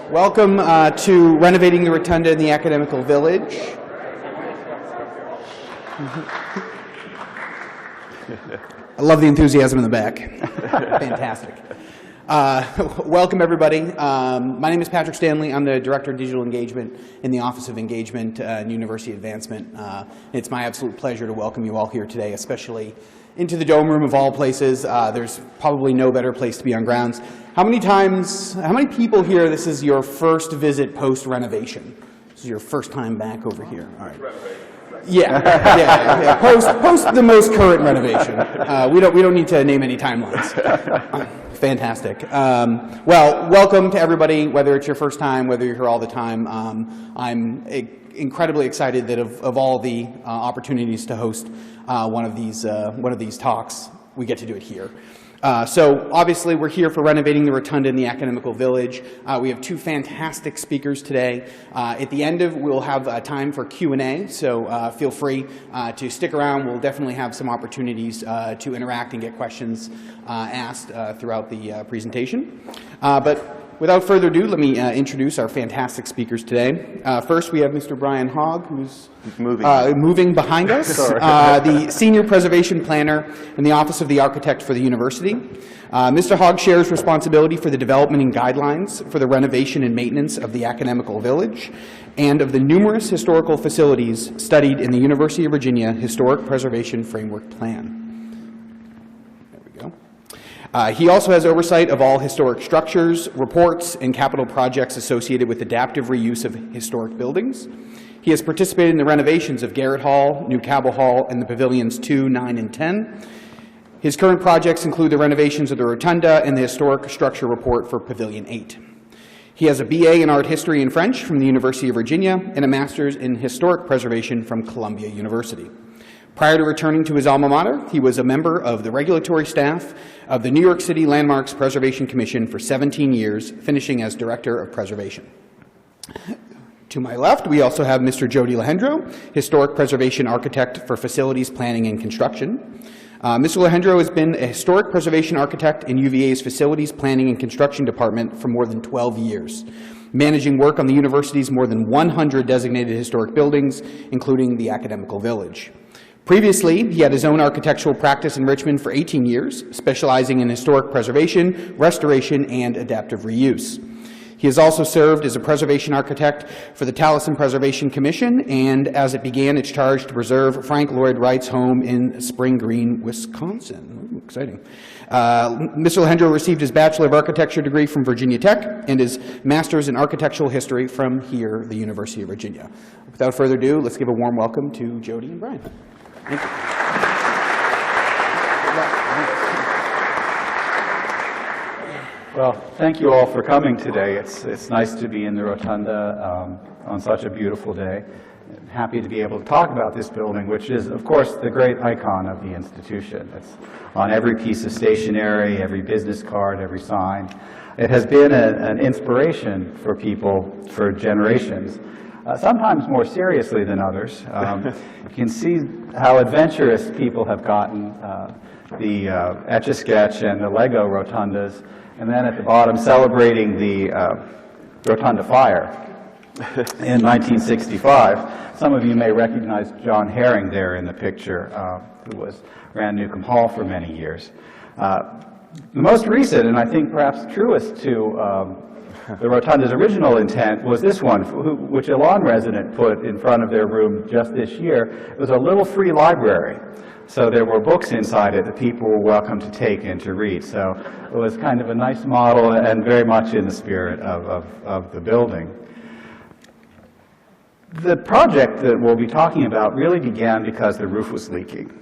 Welcome to Renovating the Rotunda in the Academical Village. I love the enthusiasm in the back. Fantastic. Welcome, everybody. My name is Patrick Stanley. I'm the Director of Digital Engagement in the Office of Engagement and University Advancement. It's my absolute pleasure to welcome you all here today, especially into the Dome Room of all places. There's probably no better place to be on grounds. How many people here, this is your first visit post-renovation? This is your first time back over here? All right. Yeah. Post the most current renovation. We don't need to name any timelines. Fantastic. Well, welcome to everybody, whether it's your first time, whether you're here all the time. I'm incredibly excited that of all the opportunities to host one of these talks, we get to do it here. So obviously we're here for Renovating the Rotunda in the Academical Village. We have two fantastic speakers today. At the end we'll have time for Q&A, so feel free to stick around. We'll definitely have some opportunities to interact and get questions asked throughout the presentation. But without further ado, let me introduce our fantastic speakers today. First, we have Mr. Brian Hogg, who's moving behind us, the Senior Preservation Planner in the Office of the Architect for the University. Mr. Hogg shares responsibility for the development and guidelines for the renovation and maintenance of the Academical Village and of the numerous historical facilities studied in the University of Virginia Historic Preservation Framework Plan. He also has oversight of all historic structures, reports, and capital projects associated with adaptive reuse of historic buildings. He has participated in the renovations of Garrett Hall, New Cabell Hall, and the Pavilions 2, 9, and 10. His current projects include the renovations of the Rotunda and the Historic Structure Report for Pavilion 8. He has a BA in Art History and French from the University of Virginia and a Master's in Historic Preservation from Columbia University. Prior to returning to his alma mater, he was a member of the regulatory staff of the New York City Landmarks Preservation Commission for 17 years, finishing as Director of Preservation. To my left, we also have Mr. Jody Lehendro, Historic Preservation Architect for Facilities Planning and Construction. Mr. Lehendro has been a Historic Preservation Architect in UVA's Facilities Planning and Construction Department for more than 12 years, managing work on the university's more than 100 designated historic buildings, including the Academical Village. Previously, he had his own architectural practice in Richmond for 18 years, specializing in historic preservation, restoration, and adaptive reuse. He has also served as a preservation architect for the Taliesin Preservation Commission, and as it began its charge to preserve Frank Lloyd Wright's home in Spring Green, Wisconsin. Ooh, exciting. Mr. Lehendro received his Bachelor of Architecture degree from Virginia Tech and his Master's in Architectural History from here, the University of Virginia. Without further ado, let's give a warm welcome to Jody and Brian. Thank you. Well, thank you all for coming today. It's nice to be in the Rotunda on such a beautiful day. I'm happy to be able to talk about this building, which is, of course, the great icon of the institution. It's on every piece of stationery, every business card, every sign. It has been an inspiration for people for generations. Sometimes more seriously than others. You can see how adventurous people have gotten, the Etch-a-Sketch and the Lego rotundas, and then at the bottom celebrating the Rotunda fire in 1965. Some of you may recognize John Herring there in the picture, who ran Newcomb Hall for many years. The most recent, and I think perhaps truest to the Rotunda's original intent, was this one, which a lawn resident put in front of their room just this year. It was a little free library. So there were books inside it that people were welcome to take and to read. So it was kind of a nice model and very much in the spirit of the building. The project that we'll be talking about really began because the roof was leaking.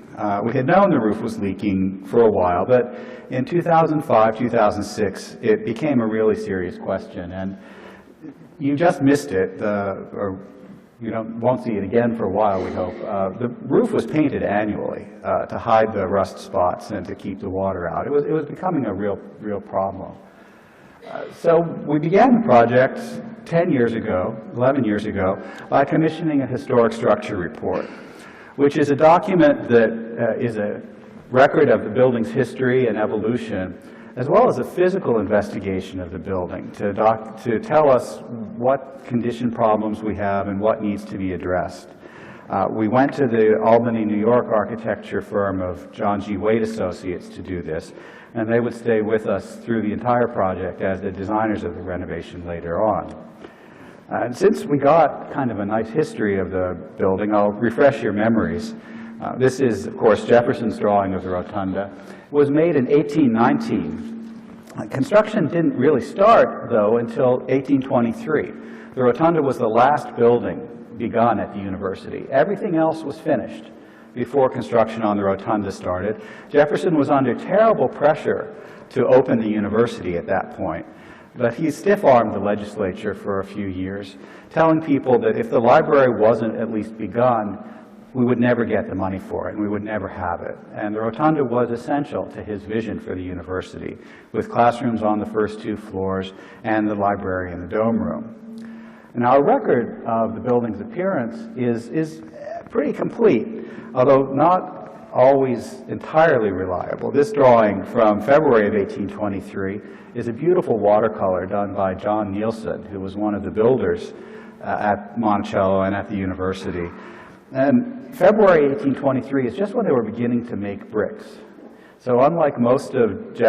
We had known the roof was leaking for a while, but in 2005, 2006, it became a really serious question. And you just missed it, or you won't see it again for a while, we hope. The roof was painted annually to hide the rust spots and to keep the water out. It was becoming a real problem. So we began the project 11 years ago, by commissioning a historic structure report, which is a document that is a record of the building's history and evolution as well as a physical investigation of the building to tell us what condition problems we have and what needs to be addressed. We went to the Albany, New York architecture firm of John G. Wade Associates to do this, and they would stay with us through the entire project as the designers of the renovation later on. And since we got kind of a nice history of the building, I'll refresh your memories. This is, of course, Jefferson's drawing of the rotunda. It was made in 1819. Construction didn't really start, though, until 1823. The rotunda was the last building begun at the university. Everything else was finished before construction on the rotunda started. Jefferson was under terrible pressure to open the university at that point, but he stiff-armed the legislature for a few years, telling people that if the library wasn't at least begun, we would never get the money for it, and we would never have it. And the rotunda was essential to his vision for the university, with classrooms on the first 2 floors and the library in the dome room. And our record of the building's appearance is pretty complete, although not always entirely reliable. This drawing from February of 1823 is a beautiful watercolor done by John Nielsen, who was one of the builders at Monticello and at the university. And February 1823 is just when they were beginning to make bricks. So unlike most of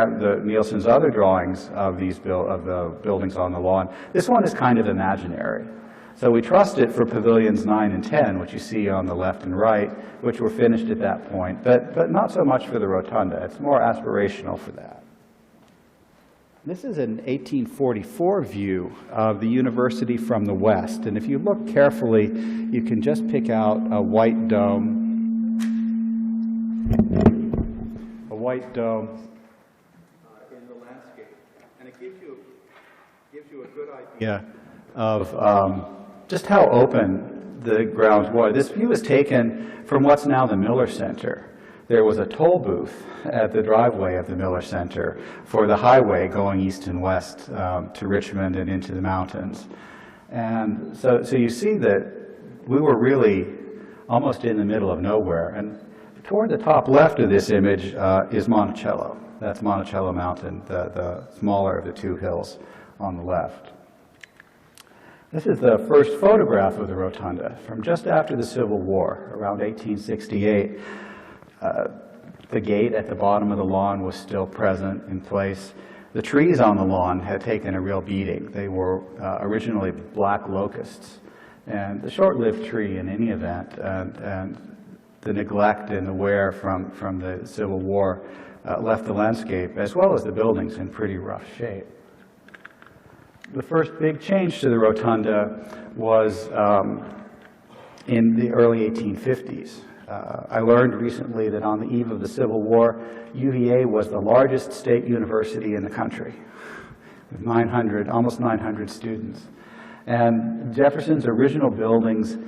Nielsen's other drawings of the buildings on the lawn, this one is kind of imaginary. So we trust it for pavilions 9 and 10, which you see on the left and right, which were finished at that point, but not so much for the rotunda. It's more aspirational for that. This is an 1844 view of the university from the west, and if you look carefully, you can just pick out a white dome. White dome in the landscape, and it gives you a good idea of just how open the grounds were. This view is taken from what's now the Miller Center. There was a toll booth at the driveway of the Miller Center for the highway going east and west to Richmond and into the mountains. And so you see that we were really almost in the middle of nowhere. And toward the top left of this image is Monticello. That's Monticello Mountain, the smaller of the 2 hills on the left. This is the first photograph of the rotunda from just after the Civil War, around 1868. The gate at the bottom of the lawn was still present in place. The trees on the lawn had taken a real beating. They were originally black locusts. And the short-lived tree in any event, and the neglect and the wear from the Civil War left the landscape, as well as the buildings, in pretty rough shape. The first big change to the rotunda was in the early 1850s. I learned recently that on the eve of the Civil War, UVA was the largest state university in the country, with almost 900 students. And Jefferson's original buildings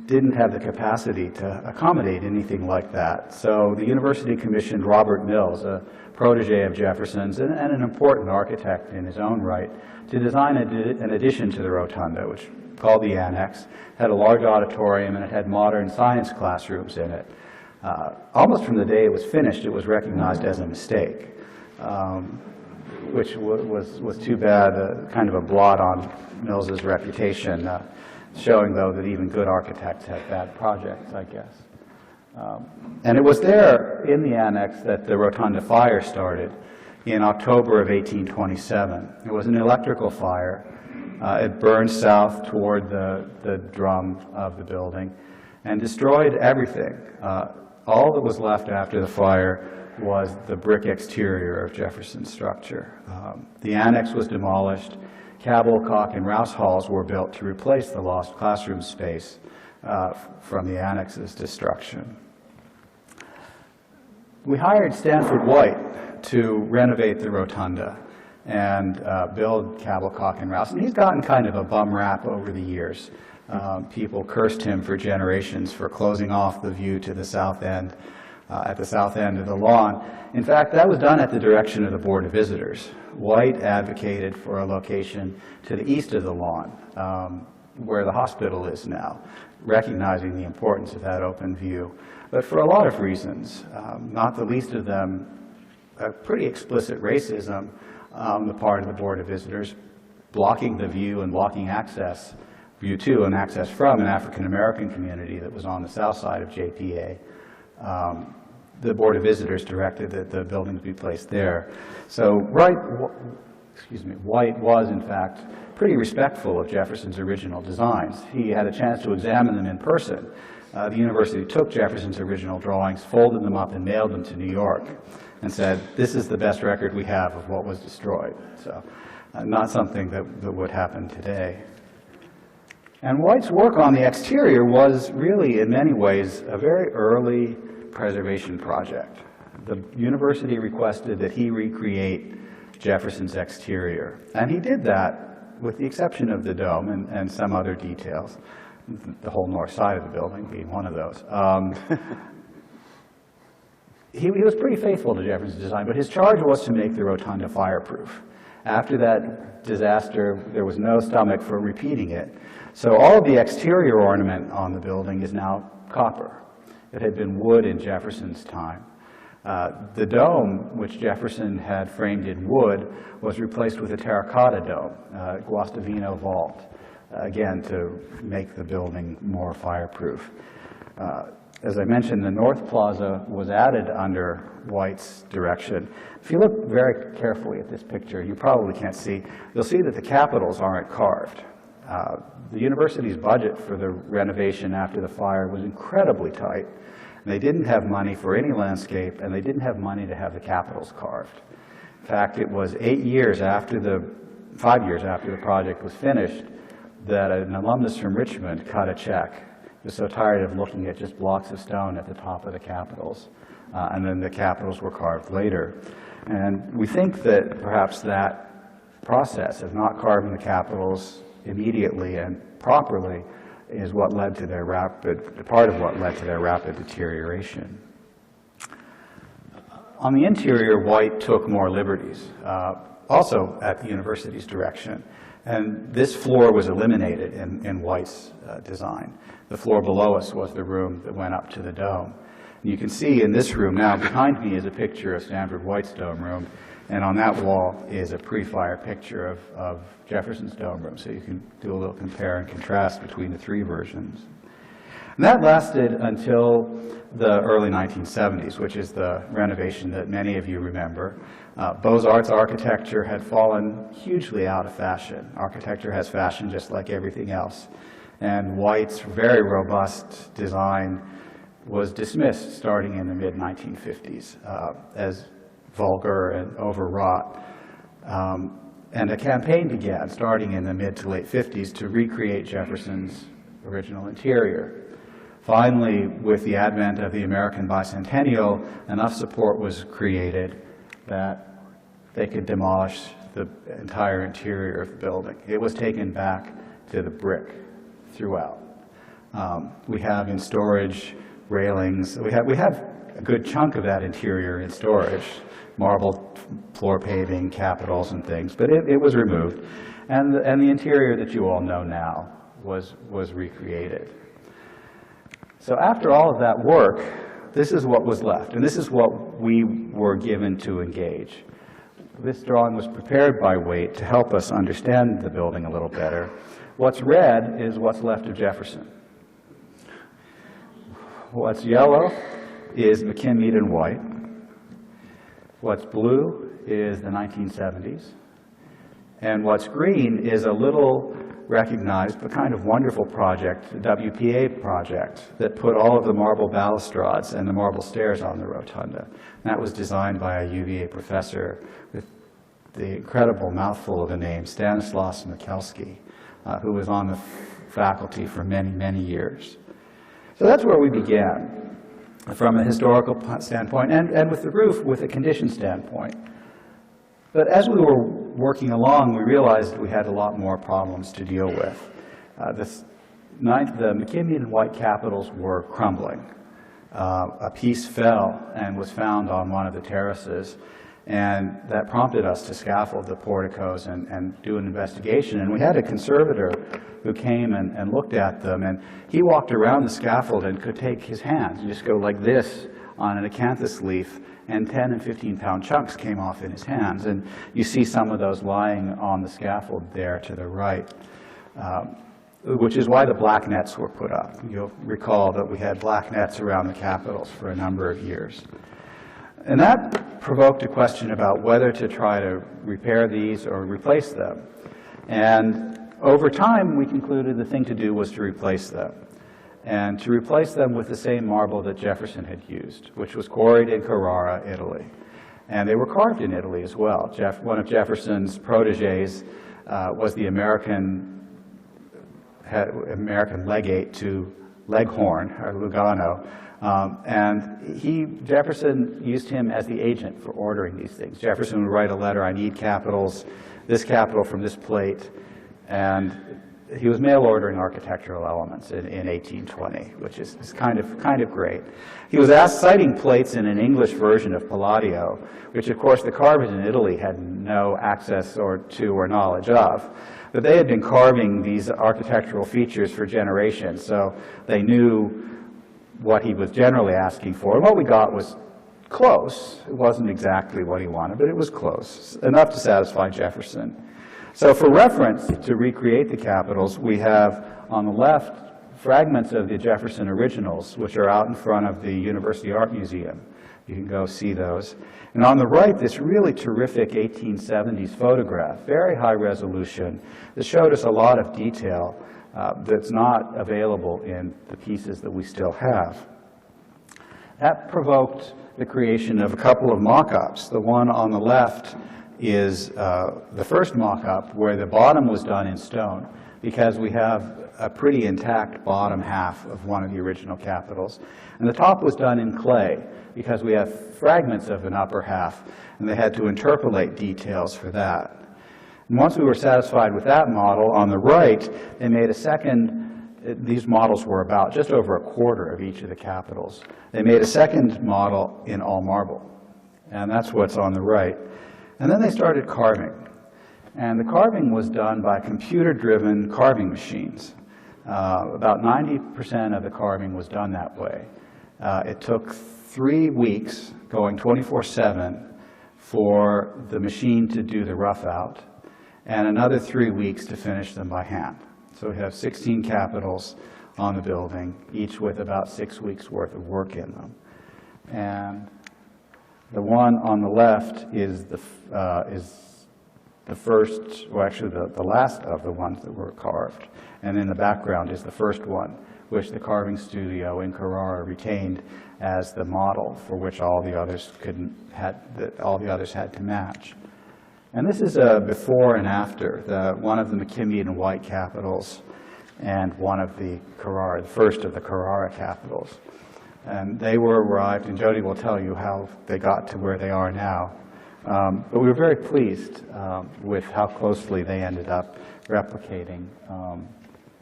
didn't have the capacity to accommodate anything like that. So the university commissioned Robert Mills, a protege of Jefferson's and an important architect in his own right, to design an addition to the rotunda, which called the Annex, had a large auditorium, and it had modern science classrooms in it. Almost from the day it was finished, it was recognized as a mistake, which was too bad, kind of a blot on Mills's reputation, showing, though, that even good architects have bad projects, I guess. And it was there in the Annex that the rotunda fire started in October of 1827. It was an electrical fire. It burned south toward the drum of the building and destroyed everything. All that was left after the fire was the brick exterior of Jefferson's structure. The Annex was demolished. Cabell, Cock, and Rouse halls were built to replace the lost classroom space from the Annex's destruction. We hired Stanford White to renovate the rotunda and build Cabell, Cock, and Rouse. And he's gotten kind of a bum rap over the years. People cursed him for generations for closing off the view to the south end, at the south end of the lawn. In fact, that was done at the direction of the Board of Visitors. White advocated for a location to the east of the lawn, where the hospital is now, recognizing the importance of that open view. But for a lot of reasons, not the least of them a pretty explicit racism on the part of the Board of Visitors, blocking the view and blocking access, view to and access from an African-American community that was on the south side of JPA. The Board of Visitors directed that the buildings be placed there. So White was, in fact, pretty respectful of Jefferson's original designs. He had a chance to examine them in person. The university took Jefferson's original drawings, folded them up, and mailed them to New York, and said, this is the best record we have of what was destroyed. So not something that would happen today. And White's work on the exterior was really, in many ways, a very early preservation project. The university requested that he recreate Jefferson's exterior, and he did that with the exception of the dome and some other details, the whole north side of the building being one of those. He was pretty faithful to Jefferson's design, but his charge was to make the rotunda fireproof. After that disaster, there was no stomach for repeating it. So all of the exterior ornament on the building is now copper. It had been wood in Jefferson's time. The dome, which Jefferson had framed in wood, was replaced with a terracotta dome, Guastavino vault, again to make the building more fireproof. As I mentioned, the North Plaza was added under White's direction. If you look very carefully at this picture, you probably can't see, you'll see that the capitals aren't carved. The university's budget for the renovation after the fire was incredibly tight. They didn't have money for any landscape, and they didn't have money to have the capitals carved. In fact, it was 5 years after the project was finished that an alumnus from Richmond cut a check. He was so tired of looking at just blocks of stone at the top of the capitals, and then the capitals were carved later. And we think that perhaps that process of not carving the capitals immediately and properly is what led to their part of what led to their rapid deterioration. On the interior, White took more liberties, also at the university's direction. And this floor was eliminated in White's design. The floor below us was the room that went up to the dome. And you can see in this room now, behind me is a picture of Stanford White's dome room, and on that wall is a pre-fire picture of Jefferson's dome room, so you can do a little compare and contrast between the three versions. And that lasted until the early 1970s, which is the renovation that many of you remember. Beaux-Arts architecture had fallen hugely out of fashion. Architecture has fashion just like everything else. And White's very robust design was dismissed starting in the mid-1950s as vulgar and overwrought. And a campaign began starting in the mid to late 50s to recreate Jefferson's original interior. Finally, with the advent of the American bicentennial, enough support was created that they could demolish the entire interior of the building. It was taken back to the brick throughout. We have in storage railings. We have a good chunk of that interior in storage, marble floor paving, capitals and things, but it was removed. And the interior that you all know now was recreated. So after all of that work, this is what was left, and this is what we were given to engage. This drawing was prepared by Waite to help us understand the building a little better. What's red is what's left of Jefferson. What's yellow is McKim-Mead and White. What's blue is the 1970s. And what's green is a little recognized but kind of wonderful project, the WPA project, that put all of the marble balustrades and the marble stairs on the rotunda. And that was designed by a UVA professor with the incredible mouthful of a name, Stanislaus Mikulski, who was on the faculty for many, many years. So that's where we began, from a historical standpoint, and with the roof, with a condition standpoint. But as we were working along, we realized we had a lot more problems to deal with. The McKim-Mead and White capitals were crumbling. A piece fell and was found on one of the terraces, and that prompted us to scaffold the porticos and do an investigation. And we had a conservator who came and looked at them, and he walked around the scaffold and could take his hands and just go like this on an acanthus leaf, and 10 and 15-pound chunks came off in his hands. And you see some of those lying on the scaffold there to the right, which is why the black nets were put up. You'll recall that we had black nets around the capitals for a number of years. And that provoked a question about whether to try to repair these or replace them. And over time, we concluded the thing to do was to replace them, and to replace them with the same marble that Jefferson had used, which was quarried in Carrara, Italy. And they were carved in Italy as well. One of Jefferson's proteges was the American legate to Leghorn, or Lugano, and Jefferson used him as the agent for ordering these things. Jefferson would write a letter, I need capitals, this capital from this plate, and he was mail ordering architectural elements in 1820, which is kind of great. He was citing plates in an English version of Palladio, which of course the carvers in Italy had no access to or knowledge of. But they had been carving these architectural features for generations, so they knew what he was generally asking for. And what we got was close. It wasn't exactly what he wanted, but it was close, enough to satisfy Jefferson. So for reference, to recreate the capitals, we have on the left fragments of the Jefferson originals, which are out in front of the University Art Museum. You can go see those. And on the right, this really terrific 1870s photograph, very high resolution, that showed us a lot of detail that's not available in the pieces that we still have. That provoked the creation of a couple of mock-ups. The one on the left is the first mock-up where the bottom was done in stone, because we have a pretty intact bottom half of one of the original capitals. And the top was done in clay, because we have fragments of an upper half, and they had to interpolate details for that. And once we were satisfied with that model, on the right, they made a second. These models were about just over a quarter of each of the capitals. They made a second model in all marble, and that's what's on the right. And then they started carving, and the carving was done by computer-driven carving machines. About 90% of the carving was done that way. It took 3 weeks, going 24/7, for the machine to do the rough out, and another 3 weeks to finish them by hand. So we have 16 capitals on the building, each with about 6 weeks' worth of work in them. And the one on the left is the first, well, actually the last of the ones that were carved. And in the background is the first one, which the carving studio in Carrara retained as the model for which all the others had to match. And this is a before and after, one of the McKimmy and White capitals and one of the Carrara, the first of the Carrara capitals. And they were arrived, and Jody will tell you how they got to where they are now. But we were very pleased with how closely they ended up replicating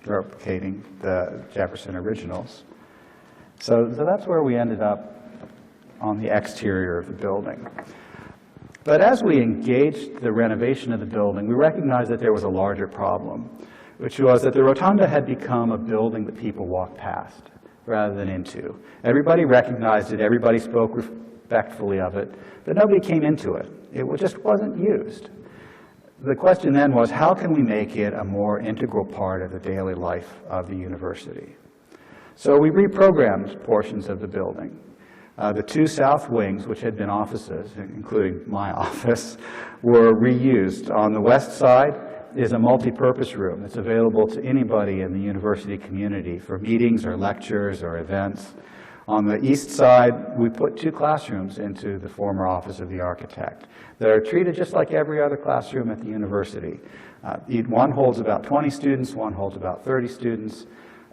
the Jefferson originals. So that's where we ended up on the exterior of the building. But as we engaged the renovation of the building, we recognized that there was a larger problem, which was that the rotunda had become a building that people walked past rather than into. Everybody recognized it, everybody spoke respectfully of it, but nobody came into it. It just wasn't used. The question then was, how can we make it a more integral part of the daily life of the university? So we reprogrammed portions of the building. The 2 south wings, which had been offices, including my office, were reused. On the west side is a multi-purpose room that's available to anybody in the university community for meetings or lectures or events. On the east side, we put 2 classrooms into the former office of the architect. They're treated just like every other classroom at the university. One holds about 20 students, one holds about 30 students.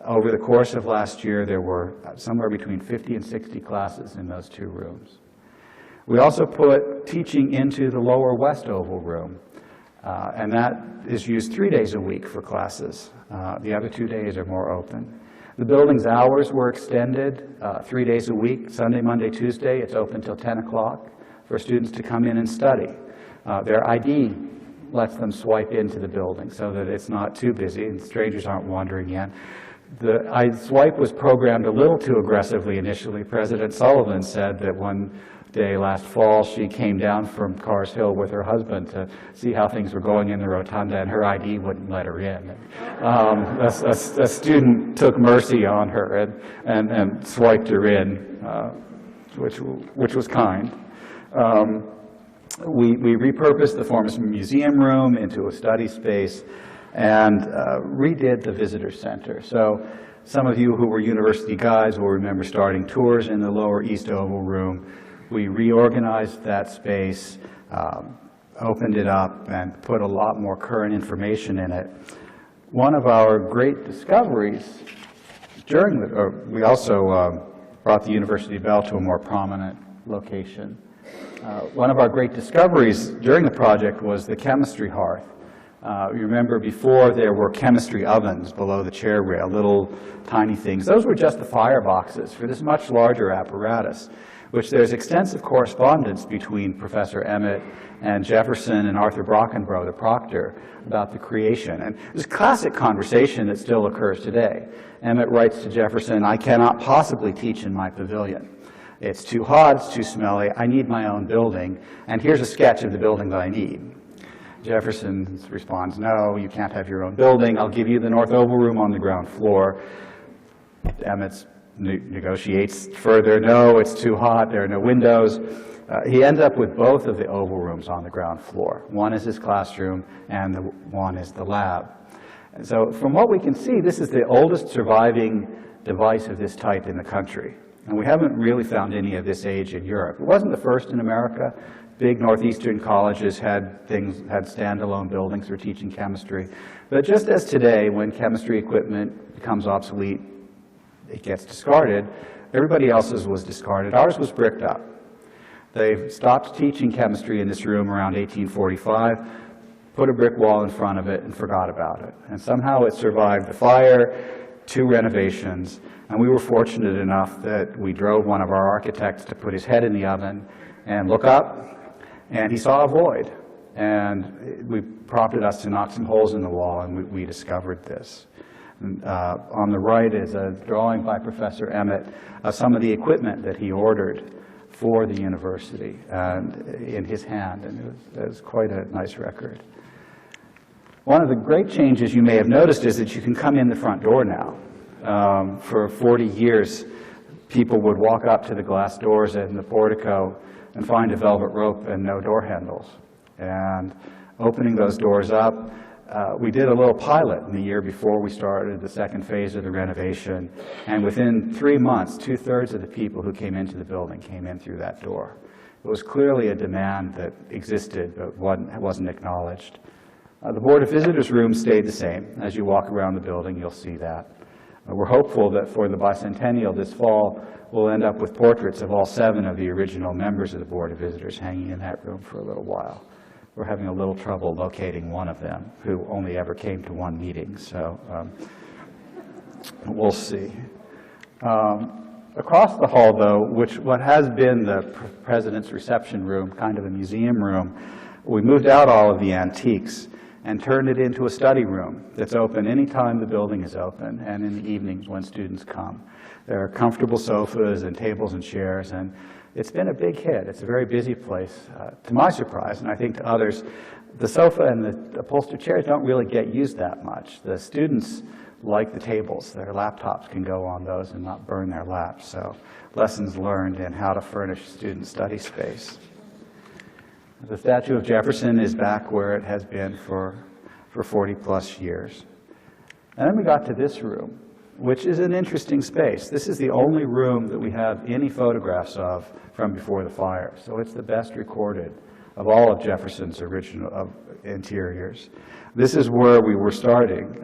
Over the course of last year, there were somewhere between 50 and 60 classes in those 2 rooms. We also put teaching into the lower west oval room, and that is used 3 days a week for classes. The other 2 days are more open. The building's hours were extended 3 days a week, Sunday, Monday, Tuesday. It's open till 10 o'clock for students to come in and study. Their ID lets them swipe into the building so that it's not too busy and strangers aren't wandering in. swipe was programmed a little too aggressively initially. President Sullivan said that one day last fall she came down from Cars Hill with her husband to see how things were going in the rotunda, and her ID wouldn't let her in. A student took mercy on her and swiped her in, which was kind. We repurposed the former museum room into a study space and redid the visitor center. So some of you who were university guys will remember starting tours in the lower East Oval room. We reorganized that space, opened it up, and put a lot more current information in it. One of our great discoveries we also brought the University Bell to a more prominent location. One of our great discoveries during the project was the chemistry hearth. You remember before there were chemistry ovens below the chair rail, little tiny things. Those were just the fireboxes for this much larger apparatus, which there's extensive correspondence between Professor Emmett and Jefferson and Arthur Brockenbrough, the proctor, about the creation. And this classic conversation that still occurs today. Emmett writes to Jefferson, "I cannot possibly teach in my pavilion. It's too hot, it's too smelly, I need my own building, and here's a sketch of the building that I need." Jefferson responds, "No, you can't have your own building. I'll give you the North Oval room on the ground floor." Emmett negotiates further. "No, it's too hot. There are no windows." He ends up with both of the Oval rooms on the ground floor. One is his classroom, and one is the lab. And so from what we can see, this is the oldest surviving device of this type in the country. And we haven't really found any of this age in Europe. It wasn't the first in America. Big northeastern colleges had standalone buildings for teaching chemistry. But just as today, when chemistry equipment becomes obsolete, it gets discarded, everybody else's was discarded. Ours was bricked up. They stopped teaching chemistry in this room around 1845, put a brick wall in front of it, and forgot about it. And somehow it survived the fire, 2 renovations, and we were fortunate enough that we drove one of our architects to put his head in the oven and look up, and he saw a void. And it prompted us to knock some holes in the wall, and we discovered this. On the right is a drawing by Professor Emmett of some of the equipment that he ordered for the university and in his hand, and it was quite a nice record. One of the great changes you may have noticed is that you can come in the front door now. For 40 years, people would walk up to the glass doors in the portico and find a velvet rope and no door handles. And opening those doors up, we did a little pilot in the year before we started the second phase of the renovation, and within 3 months, 2/3 of the people who came into the building came in through that door. It was clearly a demand that existed but wasn't acknowledged. The Board of Visitors room stayed the same. As you walk around the building, you'll see that. We're hopeful that for the bicentennial this fall, we'll end up with portraits of all 7 of the original members of the Board of Visitors hanging in that room for a little while. We're having a little trouble locating one of them who only ever came to 1 meeting, so we'll see. Across the hall, though, what has been the President's reception room, kind of a museum room, we moved out all of the antiques and turned it into a study room that's open anytime the building is open and in the evenings when students come. There are comfortable sofas and tables and chairs, and it's been a big hit. It's a very busy place. To my surprise, and I think to others, the sofa and the upholstered chairs don't really get used that much. The students like the tables. Their laptops can go on those and not burn their laps. So lessons learned in how to furnish student study space. The statue of Jefferson is back where it has been for 40-plus years. And then we got to this room, which is an interesting space. This is the only room that we have any photographs of from before the fire. So it's the best recorded of all of Jefferson's original interiors. This is where we were starting.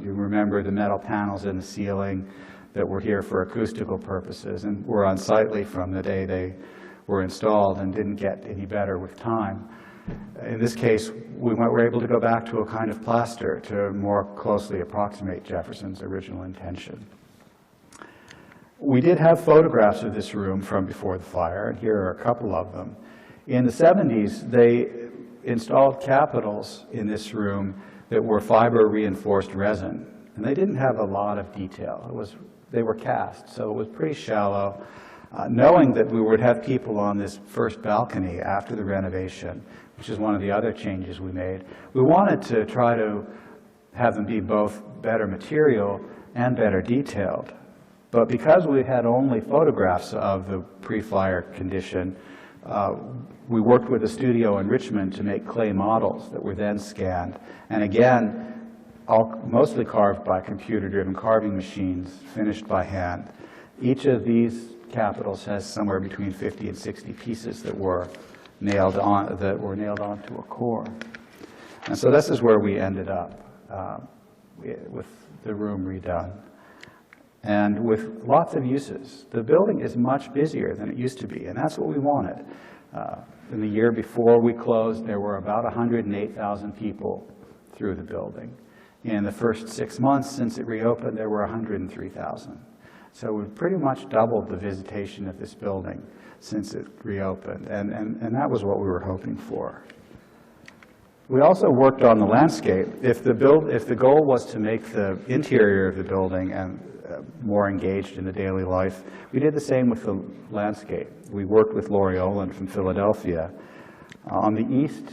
You remember the metal panels in the ceiling that were here for acoustical purposes and were unsightly from the day they were installed and didn't get any better with time. In this case, we were able to go back to a kind of plaster to more closely approximate Jefferson's original intention. We did have photographs of this room from before the fire, and here are a couple of them. In the 70s, they installed capitals in this room that were fiber-reinforced resin. And they didn't have a lot of detail. They were cast, so it was pretty shallow. Knowing that we would have people on this first balcony after the renovation, which is one of the other changes we made, we wanted to try to have them be both better material and better detailed. But because we had only photographs of the pre-fire condition, we worked with a studio in Richmond to make clay models that were then scanned. And again, mostly carved by computer-driven carving machines, finished by hand. Each of these capitals has somewhere between 50 and 60 pieces that were nailed onto a core. And so this is where we ended up with the room redone. And with lots of uses. The building is much busier than it used to be, and that's what we wanted. In the year before we closed, there were about 108,000 people through the building. In the first 6 months since it reopened, there were 103,000. So we've pretty much doubled the visitation of this building since it reopened, and that was what we were hoping for. We also worked on the landscape. If the goal was to make the interior of the building more engaged in the daily life, we did the same with the landscape. We worked with Laurie Olin from Philadelphia. On the east,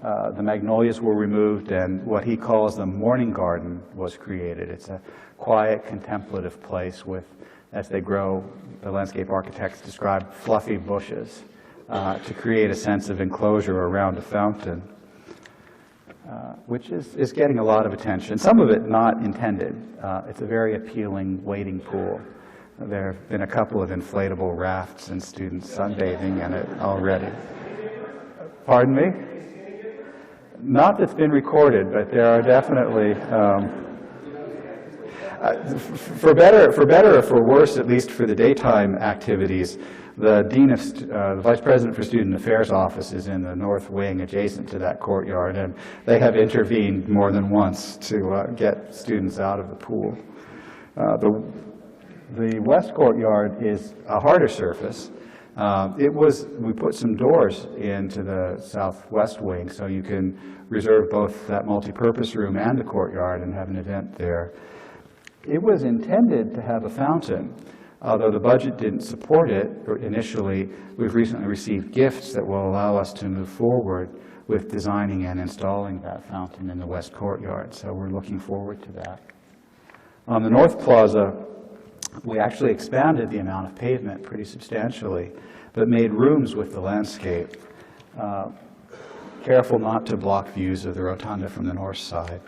the magnolias were removed, and what he calls the morning garden was created. It's a quiet, contemplative place with, as they grow, the landscape architects describe fluffy bushes to create a sense of enclosure around a fountain, which is getting a lot of attention. Some of it not intended. It's a very appealing wading pool. There have been a couple of inflatable rafts and students sunbathing in it already. Pardon me? Not that's been recorded, but there are definitely, for better or for worse, at least for the daytime activities, the Vice President for Student Affairs office is in the north wing adjacent to that courtyard, and they have intervened more than once to get students out of the pool. The west courtyard is a harder surface. We put some doors into the southwest wing so you can reserve both that multi-purpose room and the courtyard and have an event there. It was intended to have a fountain. Although the budget didn't support it initially, we've recently received gifts that will allow us to move forward with designing and installing that fountain in the west courtyard. So we're looking forward to that. On the north plaza, we actually expanded the amount of pavement pretty substantially, but made rooms with the landscape. Careful not to block views of the rotunda from the north side.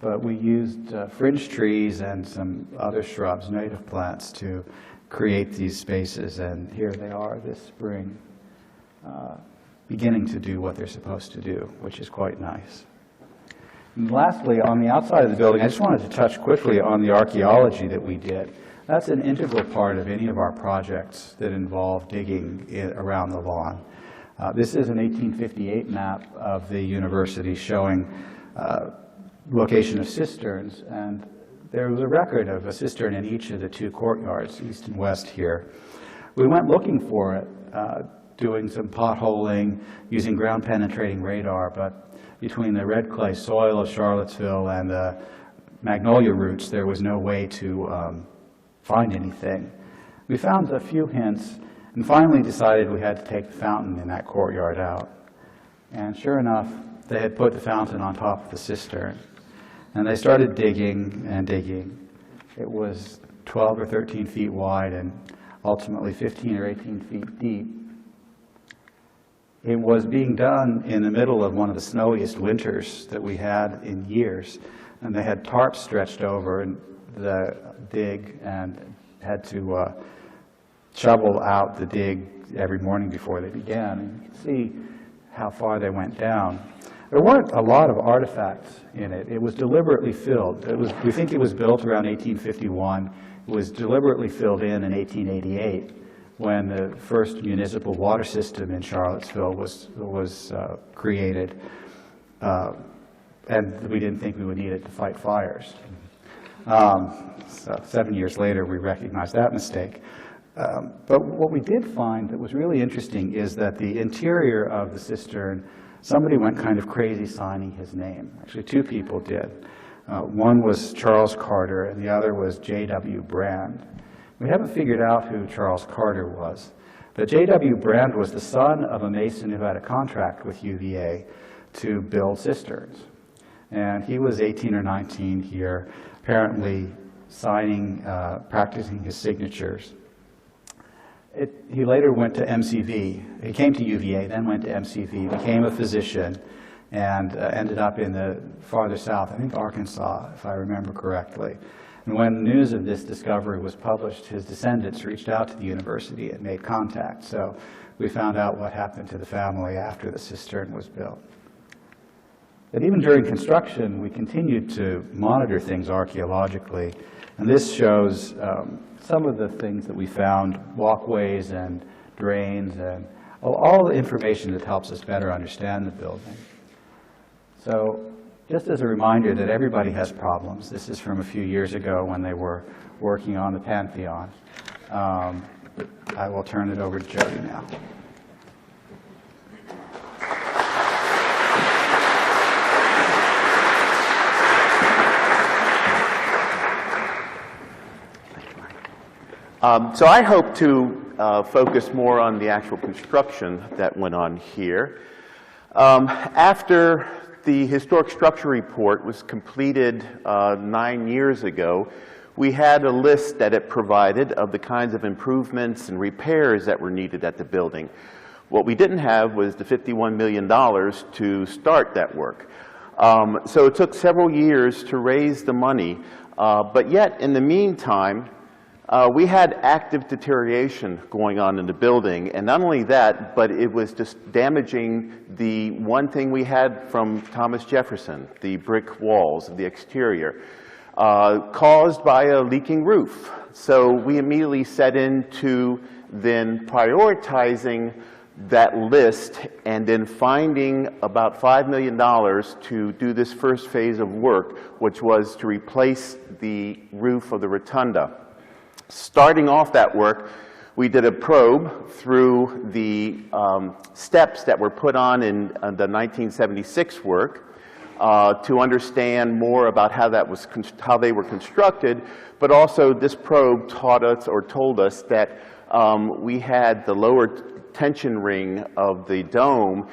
But we used fringe trees and some other shrubs, native plants, to create these spaces. And here they are this spring, beginning to do what they're supposed to do, which is quite nice. And lastly, on the outside of the building, I just wanted to touch quickly on the archaeology that we did. That's an integral part of any of our projects that involve digging around the lawn. This is an 1858 map of the university showing location of cisterns, and there was a record of a cistern in each of the two courtyards, east and west here. We went looking for it, doing some potholing, using ground-penetrating radar, but between the red clay soil of Charlottesville and the magnolia roots, there was no way to find anything. We found a few hints, and finally decided we had to take the fountain in that courtyard out. And sure enough, they had put the fountain on top of the cistern. And they started digging and digging. It was 12 or 13 feet wide and ultimately 15 or 18 feet deep. It was being done in the middle of one of the snowiest winters that we had in years. And they had tarps stretched over the dig and had to shovel out the dig every morning before they began. And you can see how far they went down. There weren't a lot of artifacts in it. It was deliberately filled. We think it was built around 1851. It was deliberately filled in 1888 when the first municipal water system in Charlottesville was created. And we didn't think we would need it to fight fires. So 7 years later, we recognized that mistake. But what we did find that was really interesting is that the interior of the cistern, somebody went kind of crazy signing his name. Actually, two people did. One was Charles Carter, and the other was J.W. Brand. We haven't figured out who Charles Carter was, but J.W. Brand was the son of a mason who had a contract with UVA to build cisterns. And he was 18 or 19 here, apparently signing, practicing his signatures. He later went to MCV. He came to UVA, then went to MCV, became a physician, and ended up in the farther south, I think Arkansas, if I remember correctly. And when news of this discovery was published, his descendants reached out to the university and made contact. So we found out what happened to the family after the cistern was built. But even during construction, we continued to monitor things archaeologically. And this shows some of the things that we found, walkways and drains and all the information that helps us better understand the building. So just as a reminder that everybody has problems, this is from a few years ago when they were working on the Pantheon. I will turn it over to Jody now. So I hope to focus more on the actual construction that went on here. After the historic structure report was completed 9 years ago, we had a list that it provided of the kinds of improvements and repairs that were needed at the building. What we didn't have was the $51 million to start that work. So it took several years to raise the money, but yet in the meantime, we had active deterioration going on in the building, and not only that, but it was just damaging the one thing we had from Thomas Jefferson, the brick walls of the exterior, caused by a leaking roof. So we immediately set into then prioritizing that list and then finding about $5 million to do this first phase of work, which was to replace the roof of the rotunda. Starting off that work, we did a probe through the steps that were put on in the 1976 work to understand more about how they were constructed, but also this probe taught us or told us that we had the lower tension ring of the dome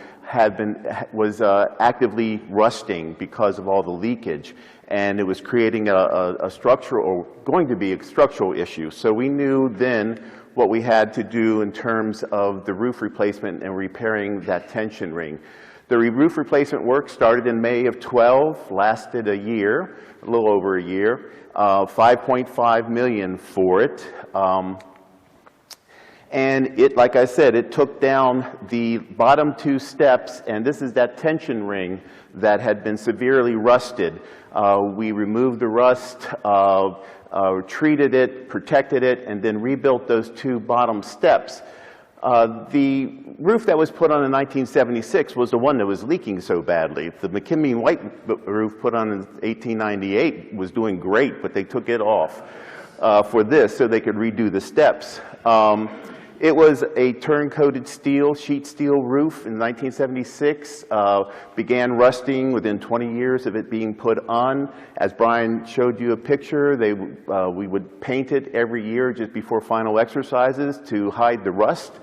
was actively rusting because of all the leakage, and it was creating a structural, or going to be a structural issue. So we knew then what we had to do in terms of the roof replacement and repairing that tension ring. The roof replacement work started in May of 12, lasted a year, a little over a year, $5.5 million for it. And it, like I said, it took down the bottom two steps, and this is that tension ring that had been severely rusted. We removed the rust, treated it, protected it, and then rebuilt those two bottom steps. The roof that was put on in 1976 was the one that was leaking so badly. The McKinley White roof put on in 1898 was doing great, but they took it off for this so they could redo the steps. It was a turn-coated steel, sheet steel roof in 1976, began rusting within 20 years of it being put on. As Brian showed you a picture, we would paint it every year just before final exercises to hide the rust.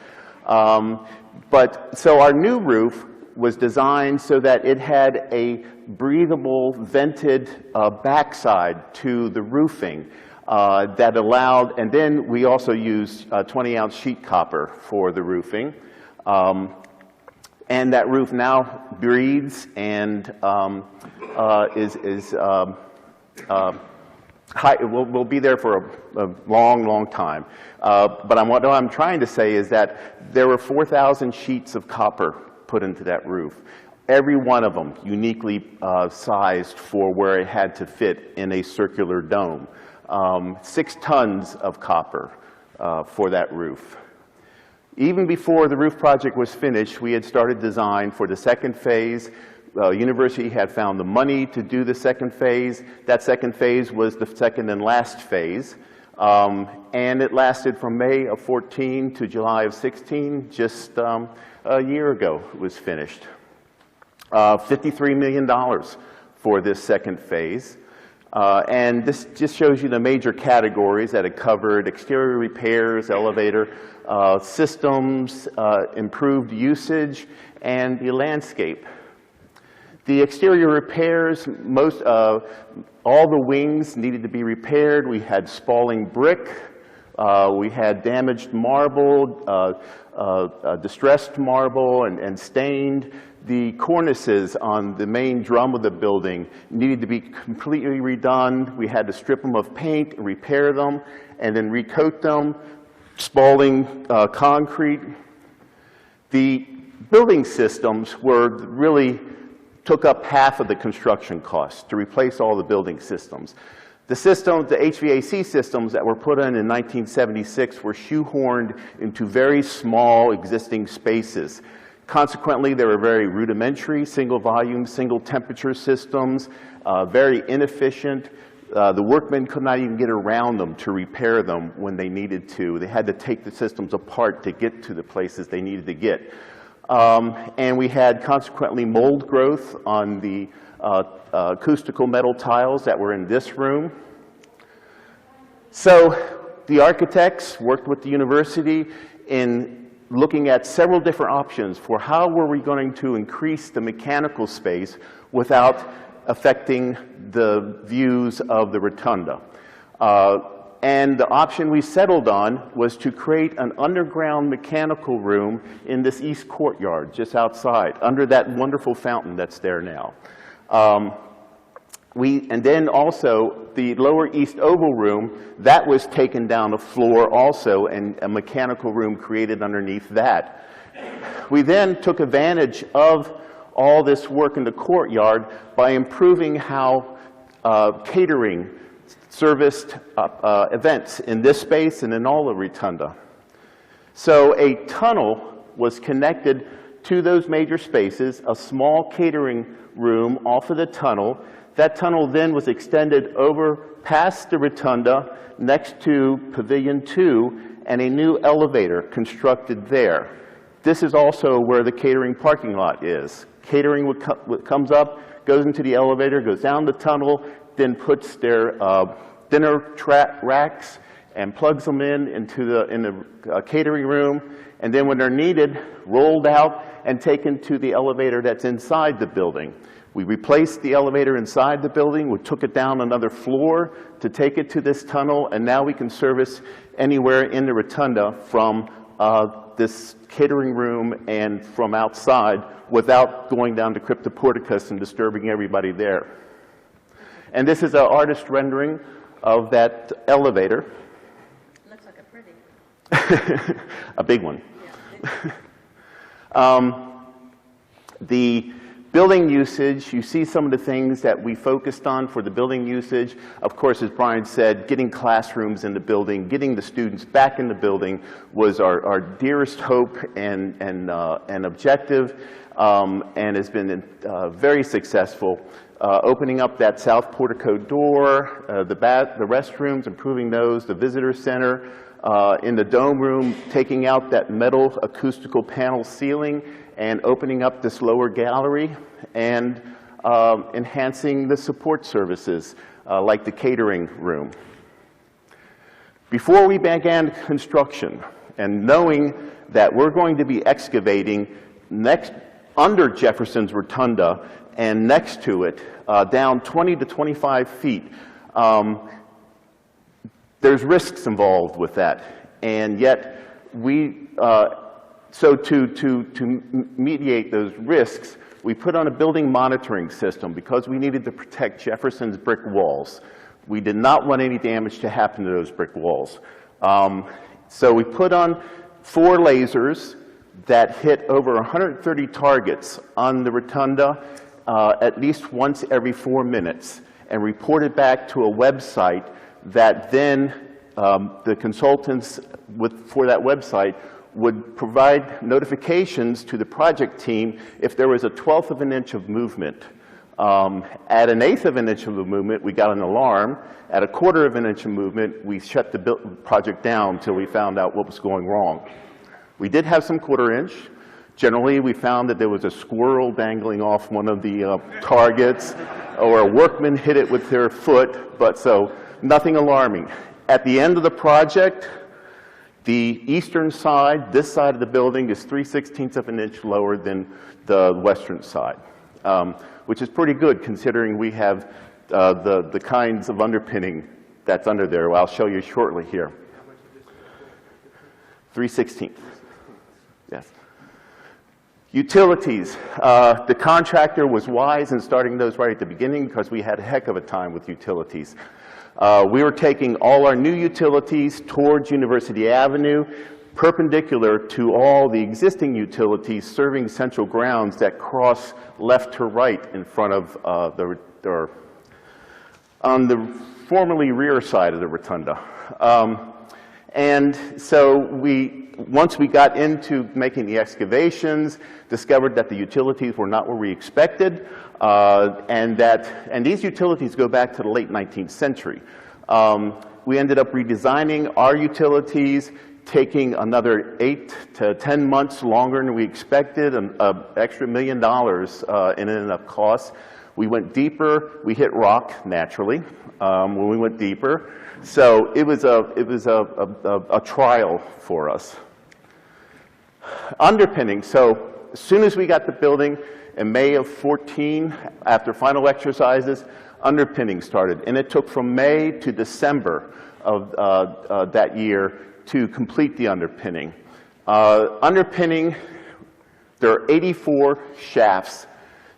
So our new roof was designed so that it had a breathable, vented backside to the roofing. That allowed, and then we also used 20-ounce sheet copper for the roofing. And that roof now breathes and will be there for a long, long time. But what I'm trying to say is that there were 4,000 sheets of copper put into that roof. Every one of them uniquely sized for where it had to fit in a circular dome. 6 tons of copper for that roof. Even before the roof project was finished, we had started design for the second phase. University had found the money to do the second phase. That second phase was the second and last phase. And it lasted from May of 14 to July of 16, just a year ago it was finished. $53 million for this second phase. And this just shows you the major categories that it covered: exterior repairs, elevator systems, improved usage, and the landscape. The exterior repairs, all the wings needed to be repaired. We had spalling brick, we had damaged marble, distressed marble and stained. The cornices on the main drum of the building needed to be completely redone. We had to strip them of paint, repair them, and then recoat them, spalling concrete. The building systems took up half of the construction costs to replace all the building systems. The HVAC systems that were put in 1976 were shoehorned into very small existing spaces. Consequently, they were very rudimentary, single volume, single temperature systems, very inefficient. The workmen could not even get around them to repair them when they needed to. They had to take the systems apart to get to the places they needed to get. And we had consequently mold growth on the acoustical metal tiles that were in this room. So the architects worked with the university in looking at several different options for how were we going to increase the mechanical space without affecting the views of the rotunda. And the option we settled on was to create an underground mechanical room in this east courtyard, just outside, under that wonderful fountain that's there now. And then also the lower east oval room, that was taken down a floor also, and a mechanical room created underneath that. We then took advantage of all this work in the courtyard by improving how catering serviced events in this space and in all of Rotunda. So a tunnel was connected to those major spaces, a small catering room off of the tunnel. That tunnel then was extended over past the Rotunda next to Pavilion 2 and a new elevator constructed there. This is also where the catering parking lot is. Catering comes up, goes into the elevator, goes down the tunnel, then puts their dinner racks and plugs them into the catering room, and then when they're needed, rolled out and taken to the elevator that's inside the building. We replaced the elevator inside the building, we took it down another floor to take it to this tunnel, and now we can service anywhere in the rotunda from this catering room and from outside without going down to Cryptoporticus and disturbing everybody there. And this is an artist rendering of that elevator. Looks like a pretty. A big one. Yeah. The building usage, you see some of the things that we focused on for the building usage. Of course, as Brian said, getting classrooms in the building, getting the students back in the building was our dearest hope and objective, and has been very successful. Opening up that south portico door, the restrooms, improving those, the visitor center, in the dome room, taking out that metal acoustical panel ceiling and opening up this lower gallery, and enhancing the support services like the catering room. Before we began construction, and knowing that we're going to be excavating under Jefferson's Rotunda and next to it, down 20 to 25 feet, there's risks involved with that. And yet, so to mediate those risks, we put on a building monitoring system because we needed to protect Jefferson's brick walls. We did not want any damage to happen to those brick walls. So we put on 4 lasers that hit over 130 targets on the rotunda at least once every 4 minutes, and reported back to a website that then the consultants for that website would provide notifications to the project team if there was a 1/12 of an inch of movement. At an 1/8 of an inch of a movement, we got an alarm. At a 1/4 of an inch of movement, we shut the project down until we found out what was going wrong. We did have some 1/4 inch. Generally, we found that there was a squirrel dangling off one of the targets, or a workman hit it with their foot, but so nothing alarming. At the end of the project, the eastern side, this side of the building, is 3/16 of an inch lower than the western side, which is pretty good considering we have the kinds of underpinning that's under there. I'll show you shortly here. 3/16. Yes. Utilities. The contractor was wise in starting those right at the beginning because we had a heck of a time with utilities. We were taking all our new utilities towards University Avenue, perpendicular to all the existing utilities serving central grounds that cross left to right in front of on the formerly rear side of the rotunda. And so once we got into making the excavations, discovered that the utilities were not where we expected, and these utilities go back to the late 19th century. We ended up redesigning our utilities, taking another 8 to 10 months longer than we expected, an extra $1 million in and of costs. We went deeper. We hit rock, naturally, when we went deeper. So it was a trial for us. Underpinning. So as soon as we got the building in May of 14, after final exercises, underpinning started. And it took from May to December of that year to complete the underpinning. Underpinning, there are 84 shafts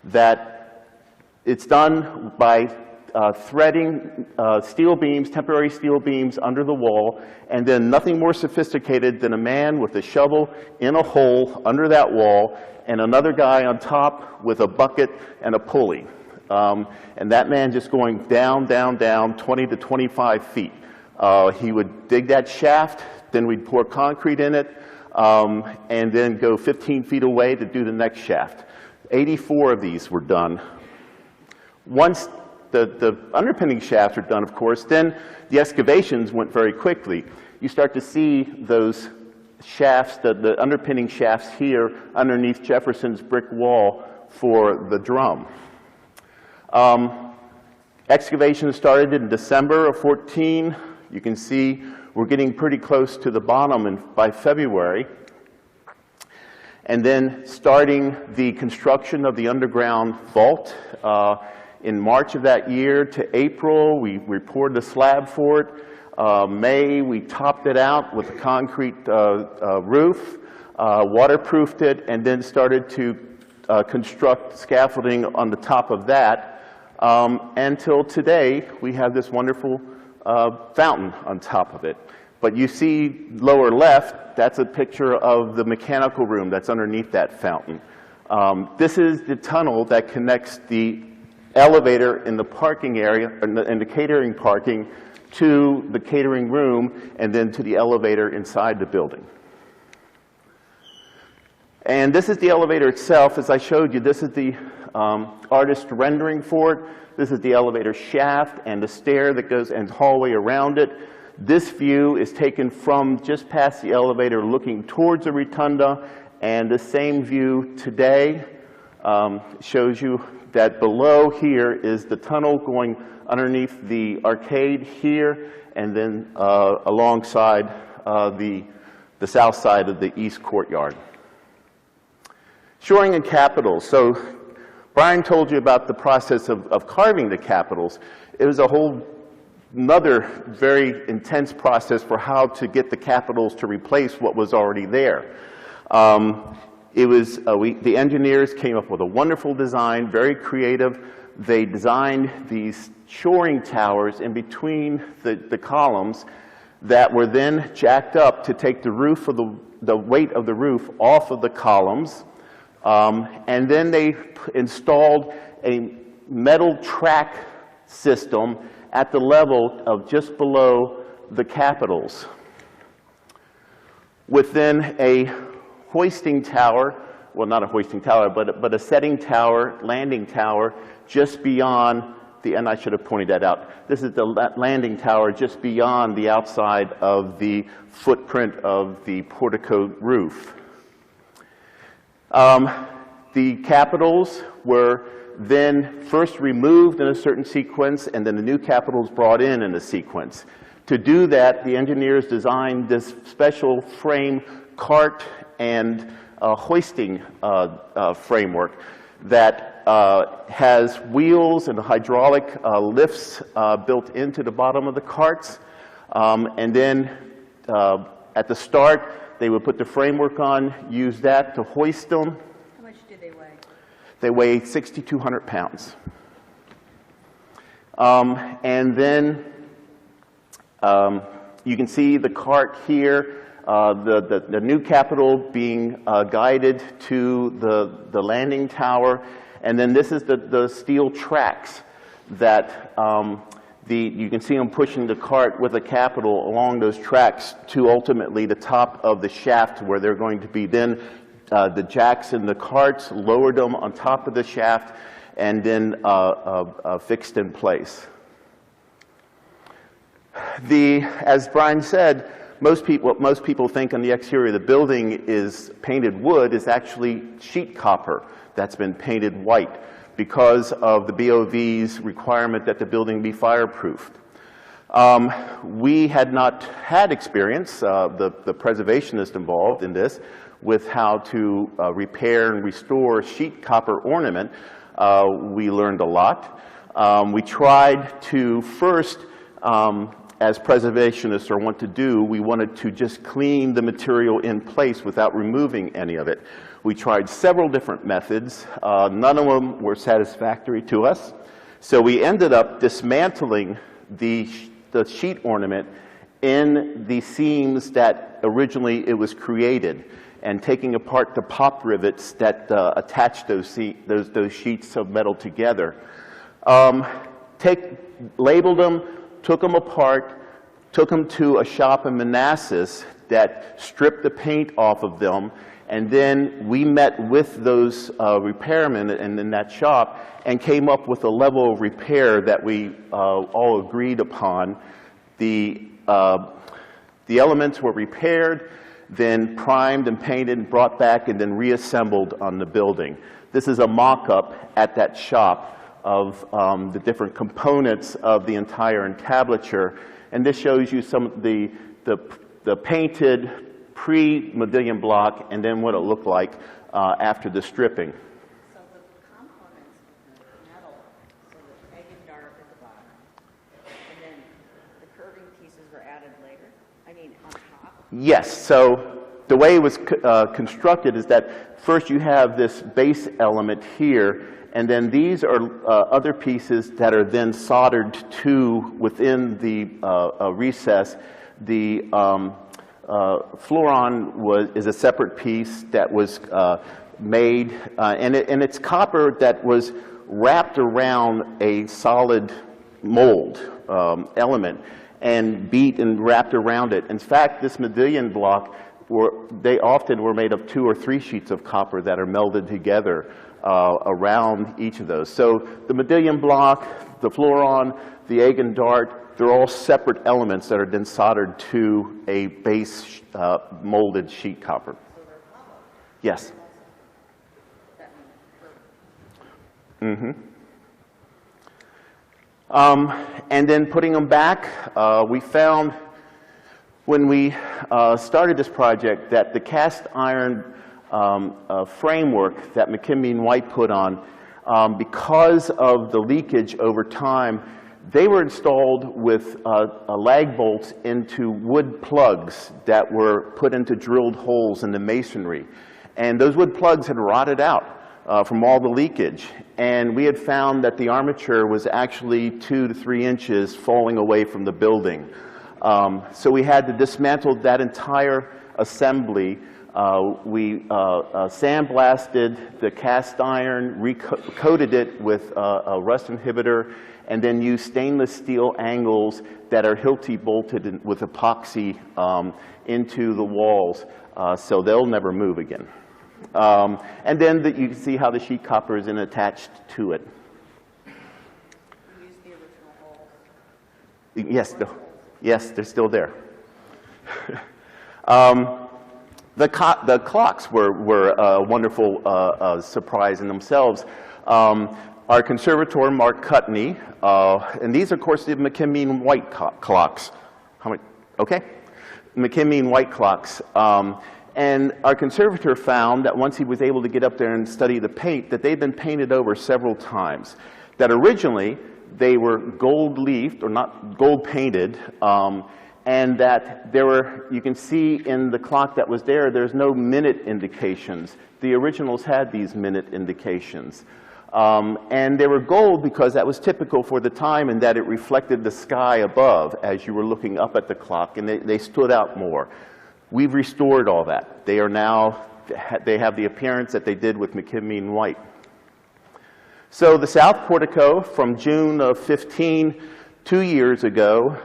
that it's done by threading steel beams, temporary steel beams under the wall, and then nothing more sophisticated than a man with a shovel in a hole under that wall and another guy on top with a bucket and a pulley. And that man just going down, down, down, 20 to 25 feet. He would dig that shaft, then we'd pour concrete in it, and then go 15 feet away to do the next shaft. 84 of these were done. Once the underpinning shafts are done, of course, then the excavations went very quickly. You start to see those shafts, the underpinning shafts here underneath Jefferson's brick wall for the drum. Excavation started in December of 14. You can see we're getting pretty close to the bottom by February. And then starting the construction of the underground vault in March of that year to April, we poured the slab for it. May, we topped it out with a concrete roof, waterproofed it, and then started to construct scaffolding on the top of that. Until today, we have this wonderful fountain on top of it. But you see lower left, that's a picture of the mechanical room that's underneath that fountain. This is the tunnel that connects the elevator in the parking area, in the catering parking, to the catering room, and then to the elevator inside the building. And this is the elevator itself. As I showed you, this is the artist rendering for it. This is the elevator shaft and the stair that goes and hallway around it. This view is taken from just past the elevator looking towards the rotunda, and the same view today shows you that below here is the tunnel going underneath the arcade here, and then alongside the south side of the east courtyard. Shoring and capitals. So Brian told you about the process of carving the capitals. It was a whole another very intense process for how to get the capitals to replace what was already there. The engineers came up with a wonderful design, very creative. They designed these shoring towers in between the columns that were then jacked up to take the roof of the weight of the roof off of the columns. And then they installed a metal track system at the level of just below the capitals. Within a hoisting tower, well, not a hoisting tower, but a setting tower, landing tower, just beyond the, and I should have pointed that out. This is the landing tower just beyond the outside of the footprint of the portico roof. The capitals were then first removed in a certain sequence, and then the new capitals brought in a sequence. To do that, the engineers designed this special frame cart and hoisting framework that has wheels and hydraulic lifts built into the bottom of the carts. And then at the start, they would put the framework on, use that to hoist them. How much do they weigh? They weigh 6,200 pounds. And then you can see the cart here, the new capital being guided to the landing tower. And then this is the steel tracks that you can see them pushing the cart with the capital along those tracks to ultimately the top of the shaft, where they're going to be then the jacks in the carts, lowered them on top of the shaft, and then fixed in place. As Brian said, what most people think on the exterior of the building is painted wood is actually sheet copper that's been painted white, because of the BOV's requirement that the building be fireproofed. We had not had experience, the preservationist involved in this, with how to repair and restore sheet copper ornament. We learned a lot. We tried to first, as preservationists are wont to do, we wanted to just clean the material in place without removing any of it. We tried several different methods. None of them were satisfactory to us. So we ended up dismantling the sheet ornament in the seams that originally it was created, and taking apart the pop rivets that attached those sheets of metal together. Labeled them, took them apart, took them to a shop in Manassas that stripped the paint off of them. And then we met with those repairmen in that shop and came up with a level of repair that we all agreed upon. The elements were repaired, then primed and painted, and brought back, and then reassembled on the building. This is a mock-up at that shop of the different components of the entire entablature. And this shows you some of the painted pre-modillion block, and then what it looked like after the stripping. So the components, the metal, so the egg and dart at the bottom, and then the curving pieces were added later? I mean, on top? Yes, so the way it was constructed is that first you have this base element here, and then these are other pieces that are then soldered to within the recess. The Floron is a separate piece that was made, and it's copper that was wrapped around a solid mold element and beat and wrapped around it. In fact, this modillion block, they often were made of 2 or 3 sheets of copper that are melded together around each of those. So the modillion block, the Floron, the egg and dart, they're all separate elements that are then soldered to a base molded sheet copper. So they're hollow. Yes. That means curved. And then putting them back, we found when we started this project that the cast iron framework that McKinley and White put on, because of the leakage over time, they were installed with lag bolts into wood plugs that were put into drilled holes in the masonry. And those wood plugs had rotted out from all the leakage. And we had found that the armature was actually 2 to 3 inches falling away from the building. So we had to dismantle that entire assembly. We sandblasted the cast iron, recoated it with a rust inhibitor, and then use stainless steel angles that are Hilti bolted with epoxy into the walls, so they'll never move again. And then you can see how the sheet copper is then attached to it. You used the original holes. Yes, they're still there. The clocks were a wonderful surprise in themselves. Our conservator, Mark Cutney, and these, of course, the McKim White clocks. How many? Okay. McKim White clocks. And our conservator found that once he was able to get up there and study the paint, that they'd been painted over several times. That originally they were gold leafed, or not gold painted, and that there were, you can see in the clock that was there, there's no minute indications. The originals had these minute indications. And they were gold because that was typical for the time, and that it reflected the sky above as you were looking up at the clock, and they stood out more. We've restored all that. They are now, they have the appearance that they did with McKim White. So the south portico from June of 15, 2 years ago,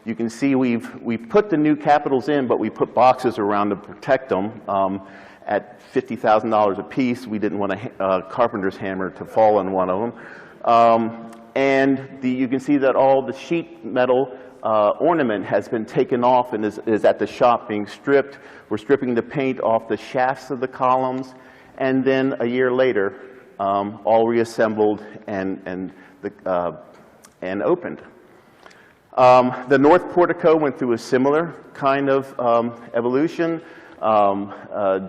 you can see we've put the new capitals in, but we put boxes around to protect them. At $50,000 a piece, we didn't want a carpenter's hammer to fall on one of them. And you can see that all the sheet metal ornament has been taken off and is at the shop being stripped. We're stripping the paint off the shafts of the columns, and then a year later, all reassembled and opened. The north portico went through a similar kind of evolution.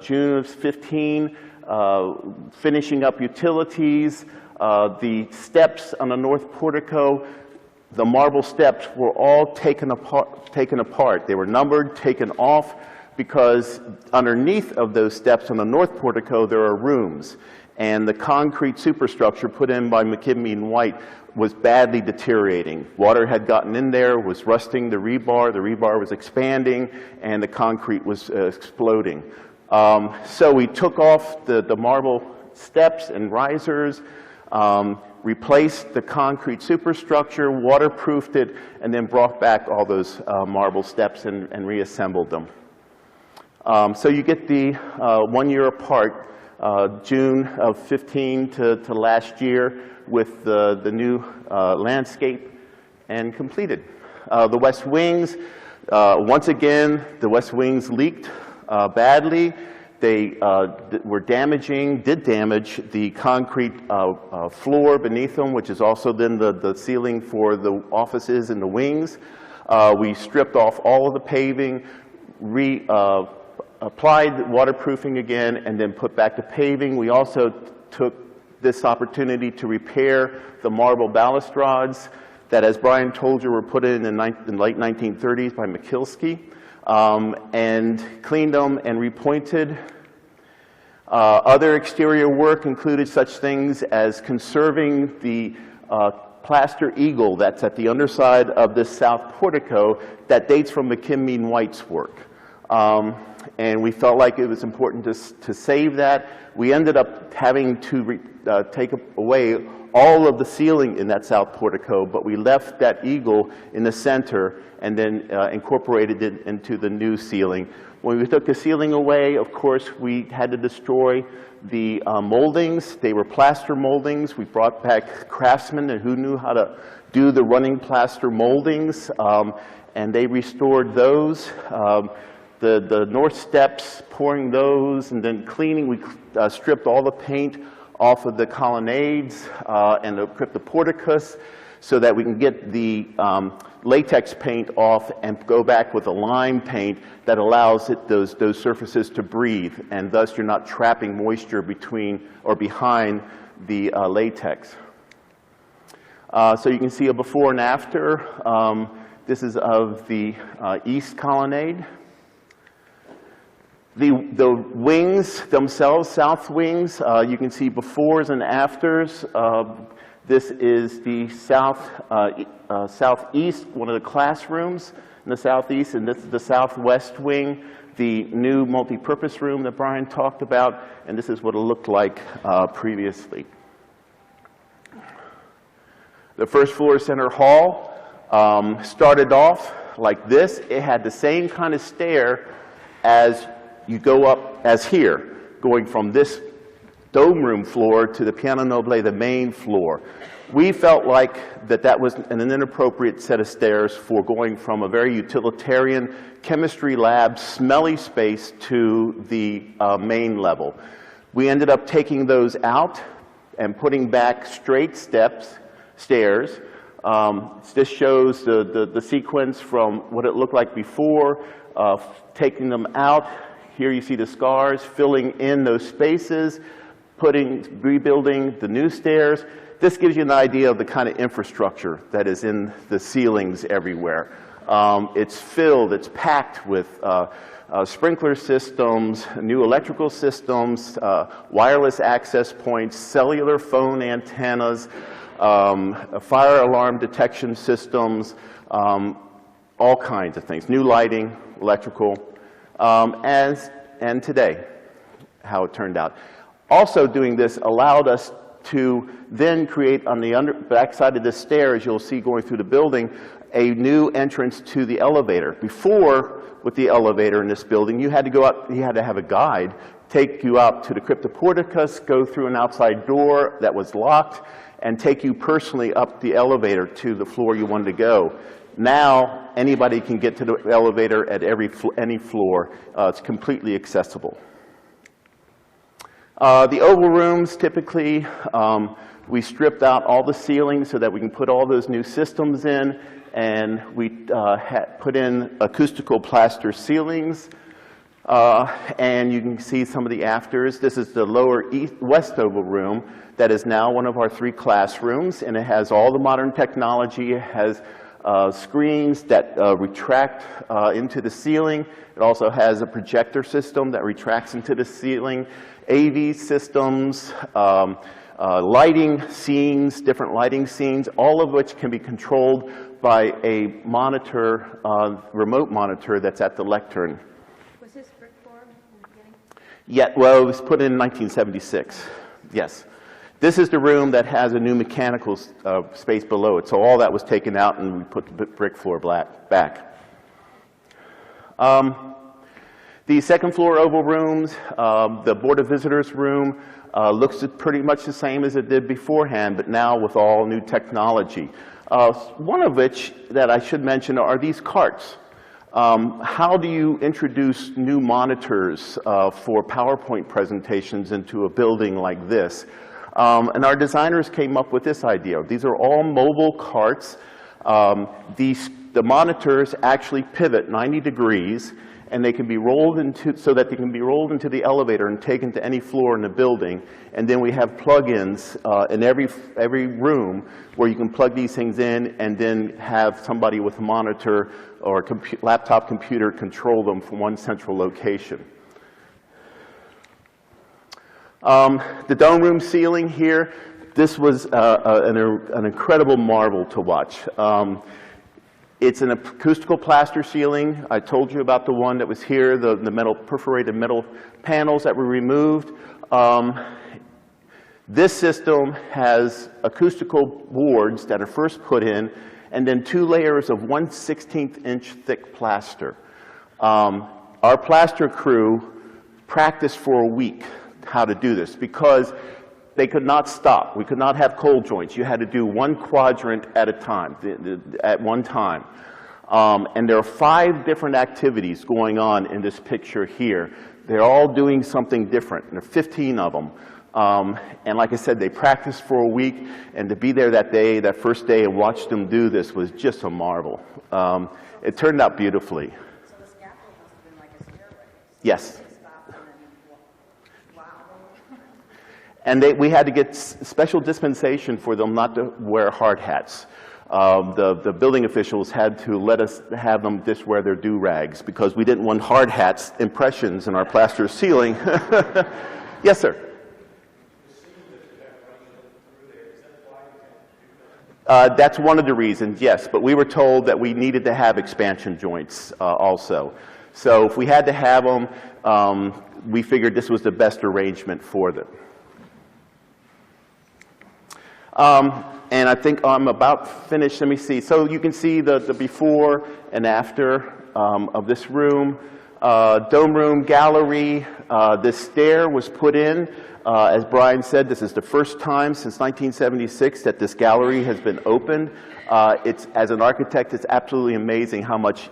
June of 15, finishing up utilities. The steps on the north portico, the marble steps were all taken apart. They were numbered, taken off, because underneath of those steps on the north portico there are rooms. And the concrete superstructure put in by McKim White was badly deteriorating. Water had gotten in there, was rusting the rebar was expanding, and the concrete was exploding. So we took off the marble steps and risers, replaced the concrete superstructure, waterproofed it, and then brought back all those marble steps and reassembled them. So you get the 1 year apart, June of 15 to last year, with the new landscape and completed. The west wings, once again, the west wings leaked badly. They did damage the concrete floor beneath them, which is also then the ceiling for the offices and the wings. We stripped off all of the paving, applied waterproofing again, and then put back the paving. We also took this opportunity to repair the marble balustrades that, as Brian told you, were put in the late 1930s by McKilsky, and cleaned them and repointed. Other exterior work included such things as conserving the plaster eagle that's at the underside of this south portico that dates from McKim White's work. And we felt like it was important to save that. We ended up having to take away all of the ceiling in that south portico, but we left that eagle in the center and then incorporated it into the new ceiling. When we took the ceiling away, of course, we had to destroy the moldings. They were plaster moldings. We brought back craftsmen who knew how to do the running plaster moldings, and they restored those. The north steps, pouring those, and then cleaning. We stripped all the paint off of the colonnades and equipped the porticus so that we can get the latex paint off and go back with a lime paint that allows those surfaces to breathe, and thus you're not trapping moisture between or behind the latex. So you can see a before and after. This is of the east colonnade. The wings themselves, south wings, you can see befores and afters. This is the southeast, one of the classrooms in the southeast, and this is the southwest wing, the new multi-purpose room that Brian talked about, and this is what it looked like previously. The first floor center hall started off like this. It had the same kind of stair as you go up as here, going from this dome room floor to the piano noble, the main floor. We felt like that was an inappropriate set of stairs for going from a very utilitarian chemistry lab, smelly space to the main level. We ended up taking those out and putting back straight stairs. This shows the sequence from what it looked like before, taking them out. Here you see the scars, filling in those spaces, rebuilding the new stairs. This gives you an idea of the kind of infrastructure that is in the ceilings everywhere. It's filled, it's packed with sprinkler systems, new electrical systems, wireless access points, cellular phone antennas, fire alarm detection systems, all kinds of things, new lighting, electrical, and today, how it turned out. Also doing this allowed us to then create on the backside of the stairs, you'll see going through the building, a new entrance to the elevator. Before, with the elevator in this building, you had to go up, you had to have a guide take you up to the cryptoporticus, go through an outside door that was locked, and take you personally up the elevator to the floor you wanted to go. Now, anybody can get to the elevator at any floor. It's completely accessible. The oval rooms, typically, we stripped out all the ceilings so that we can put all those new systems in, and we put in acoustical plaster ceilings, and you can see some of the afters. This is the lower west oval room that is now one of our 3 classrooms, and it has all the modern technology. It has screens that retract into the ceiling. It also has a projector system that retracts into the ceiling, AV systems, lighting scenes, different lighting scenes, all of which can be controlled by a monitor, remote monitor that's at the lectern. Was this brick floor in the beginning? Yeah, well, it was put in 1976, yes. This is the room that has a new mechanical space below it. So all that was taken out and we put the brick floor back. The second floor oval rooms, the Board of Visitors room looks pretty much the same as it did beforehand, but now with all new technology. One of which that I should mention are these carts. How do you introduce new monitors for PowerPoint presentations into a building like this? And our designers came up with this idea. These are all mobile carts. The monitors actually pivot 90 degrees, and they can be rolled into, so that they can be rolled into the elevator and taken to any floor in the building. And then we have plug-ins in every room where you can plug these things in and then have somebody with a monitor or a laptop computer control them from one central location. The dome room ceiling here, this was an incredible marvel to watch. It's an acoustical plaster ceiling. I told you about the one that was here, the metal, perforated metal panels that were removed. This system has acoustical boards that are first put in, and then 2 layers of 1/16 inch thick plaster. Our plaster crew practiced for a week how to do this because they could not stop. We could not have cold joints. You had to do one quadrant at a time, at one time. And there are 5 different activities going on in this picture here. They're all doing something different. There are 15 of them. And like I said, they practiced for a week, and to be there that day, that first day, and watch them do this was just a marvel. It turned out beautifully. So the scaffold must have been like a stairway. Yes. Wow. And we had to get special dispensation for them not to wear hard hats. The building officials had to let us have them just wear their do-rags because we didn't want hard hats impressions in our plaster ceiling. Yes, sir. That's one of the reasons, yes, but we were told that we needed to have expansion joints also. So if we had to have them, we figured this was the best arrangement for them. And I think I'm about finished. Let me see. So you can see the before and after of this room. dome room, gallery. This stair was put in. As Brian said, this is the first time since 1976 that this gallery has been opened. As an architect, it's absolutely amazing how much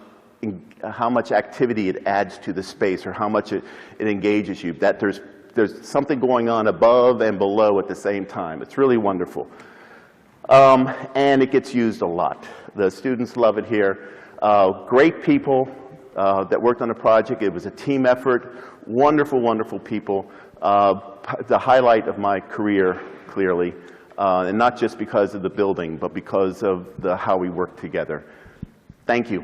activity it adds to the space, or how much it engages you. That there's something going on above and below at the same time. It's really wonderful. And it gets used a lot. The students love it here. Great people that worked on the project. It was a team effort. Wonderful, wonderful people. The highlight of my career, clearly. And not just because of the building, but because of how we worked together. Thank you.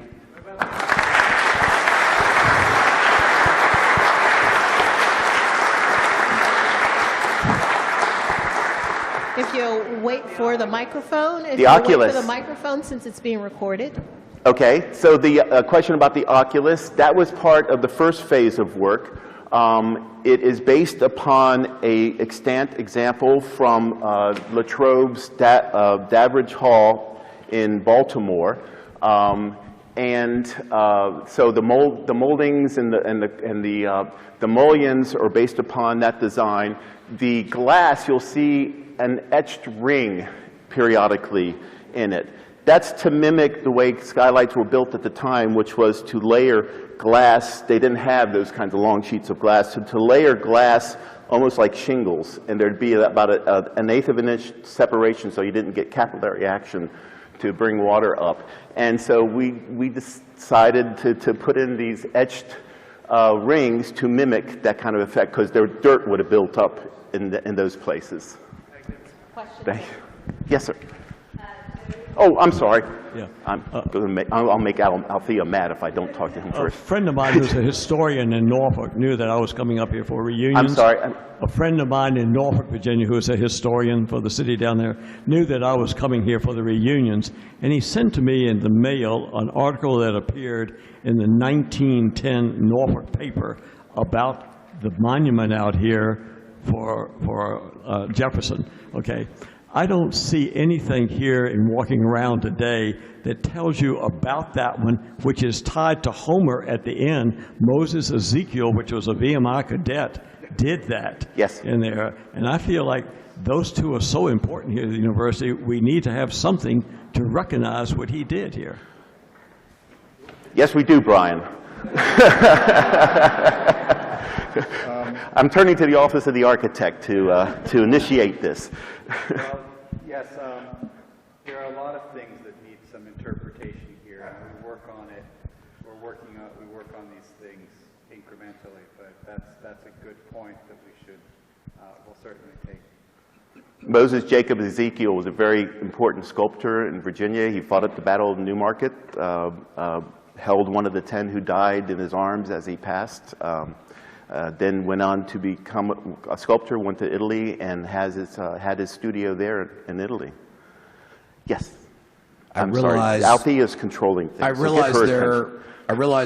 If you'll wait for the microphone. The Oculus. Wait for the microphone since it's being recorded. Okay, so the question about the Oculus, that was part of the first phase of work. It is based upon an extant example from Latrobe's Davidge Hall in Baltimore. So the moldings and the mullions are based upon that design. The glass, you'll see an etched ring periodically in it. That's to mimic the way skylights were built at the time, which was to layer glass. They didn't have those kinds of long sheets of glass. So to layer glass almost like shingles, and there'd be about an eighth of an inch separation so you didn't get capillary action to bring water up. And so we decided to put in these etched rings to mimic that kind of effect, because their dirt would have built up in those places. Thank you. Yes, sir. Oh, I'm sorry. Yeah. I'll make Althea mad if I don't talk to him A first. friend of mine who's a historian in Norfolk knew that I was coming up here for reunions. I'm sorry. A friend of mine in Norfolk, Virginia, who is a historian for the city down there, knew that I was coming here for the reunions, and he sent to me in the mail an article that appeared in the 1910 Norfolk paper about the monument out here for Jefferson. Okay. I don't see anything here in walking around today that tells you about that one, which is tied to Homer at the end. Moses Ezekiel, which was a VMI cadet, did that in there. And I feel like those two are so important here at the university. We need to have something to recognize what he did here. Yes, we do, Brian. I'm turning to the Office of the Architect to initiate this. Well, yes, there are a lot of things that need some interpretation here, and we work on it. We work on these things incrementally, but that's a good point that we'll certainly take. Moses Jacob Ezekiel was a very important sculptor in Virginia. He fought at the Battle of Newmarket, held one of the 10 who died in his arms as he passed. Then went on to become a sculptor, went to Italy, and had his studio there in Italy. Yes. I'm sorry. Althea is controlling things. I realize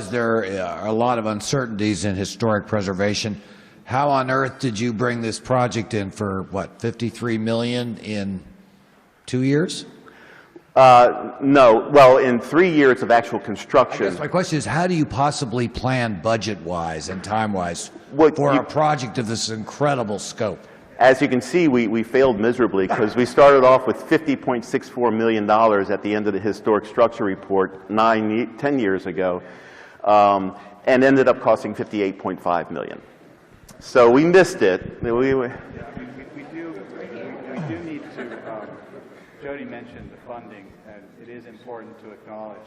there are a lot of uncertainties in historic preservation. How on earth did you bring this project in for, what, $53 million in 2 years? No. Well, in 3 years of actual construction. I guess my question is, how do you possibly plan budget-wise and time-wise for a project of this incredible scope? As you can see, we failed miserably, because we started off with $50.64 million at the end of the historic structure report 10 years ago, and ended up costing $58.5 million. So we missed it. We do need to, Jody mentioned the funding, and it is important to acknowledge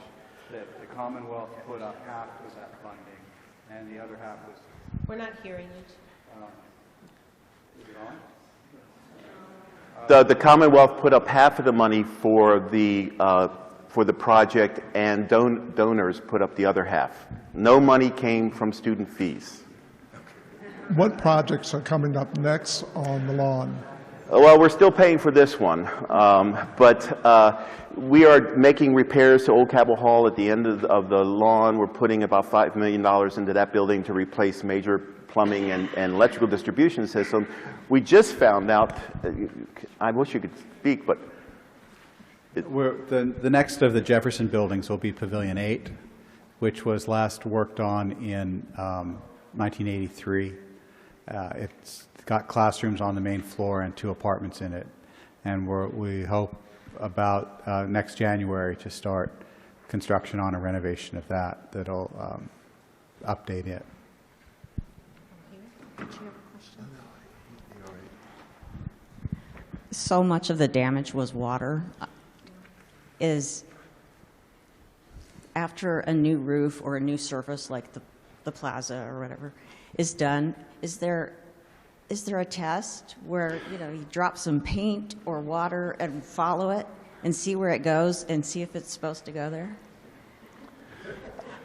that the Commonwealth put up half of that funding, and the other half was... We're not hearing it. Is it on? The Commonwealth put up half of the money for the project, and donors put up the other half. No money came from student fees. What projects are coming up next on the lawn? Well, we're still paying for this one, but we are making repairs to Old Cabell Hall at the end of the lawn. We're putting about $5 million into that building to replace major plumbing and electrical distribution system. We just found out, I wish you could speak, but... The next of the Jefferson buildings will be Pavilion 8, which was last worked on in 1983. It's got classrooms on the main floor and 2 apartments in it. And we hope about next January to start construction on a renovation of that that'll update it. So much of the damage was water. Is after a new roof or a new surface like the plaza or whatever is done, is there a test where, you know, you drop some paint or water and follow it and see where it goes and see if it's supposed to go there?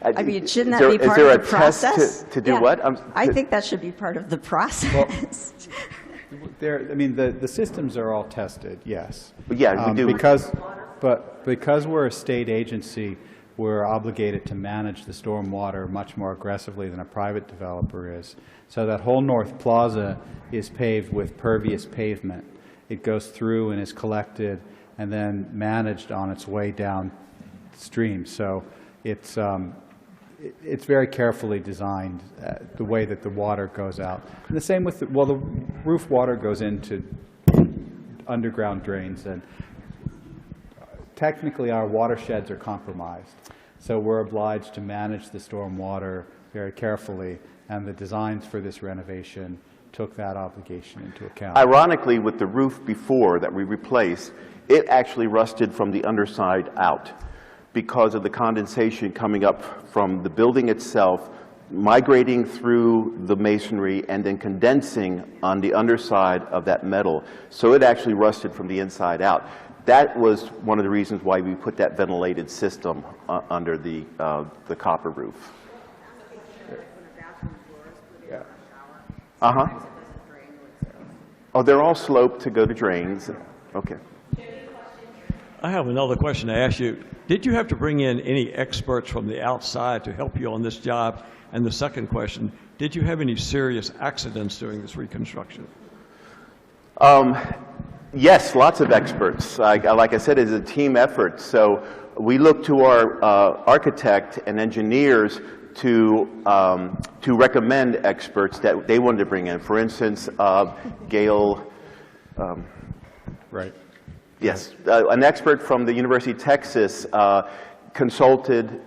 I mean, shouldn't that be part of the process? Is there a test to do what? I think that should be part of the process. I mean, the systems are all tested, yes. Yeah, we do. Because we're a state agency, we're obligated to manage the stormwater much more aggressively than a private developer is. So that whole North Plaza is paved with pervious pavement. It goes through and is collected and then managed on its way downstream. So it's very carefully designed, the way that the water goes out. And the same with, the roof water goes into underground drains, and technically our watersheds are compromised. So we're obliged to manage the storm water very carefully, and the designs for this renovation took that obligation into account. Ironically, with the roof before that we replaced, it actually rusted from the underside out because of the condensation coming up from the building itself, migrating through the masonry, and then condensing on the underside of that metal. So it actually rusted from the inside out. That was one of the reasons why we put that ventilated system under the copper roof. Uh-huh. Oh, they're all sloped to go to drains. Okay. I have another question to ask you. Did you have to bring in any experts from the outside to help you on this job? And the second question, did you have any serious accidents during this reconstruction? Yes, lots of experts. Like I said, it's a team effort. So we look to our architect and engineers to recommend experts that they wanted to bring in. For instance, Gail. Right. Yes, an expert from the University of Texas consulted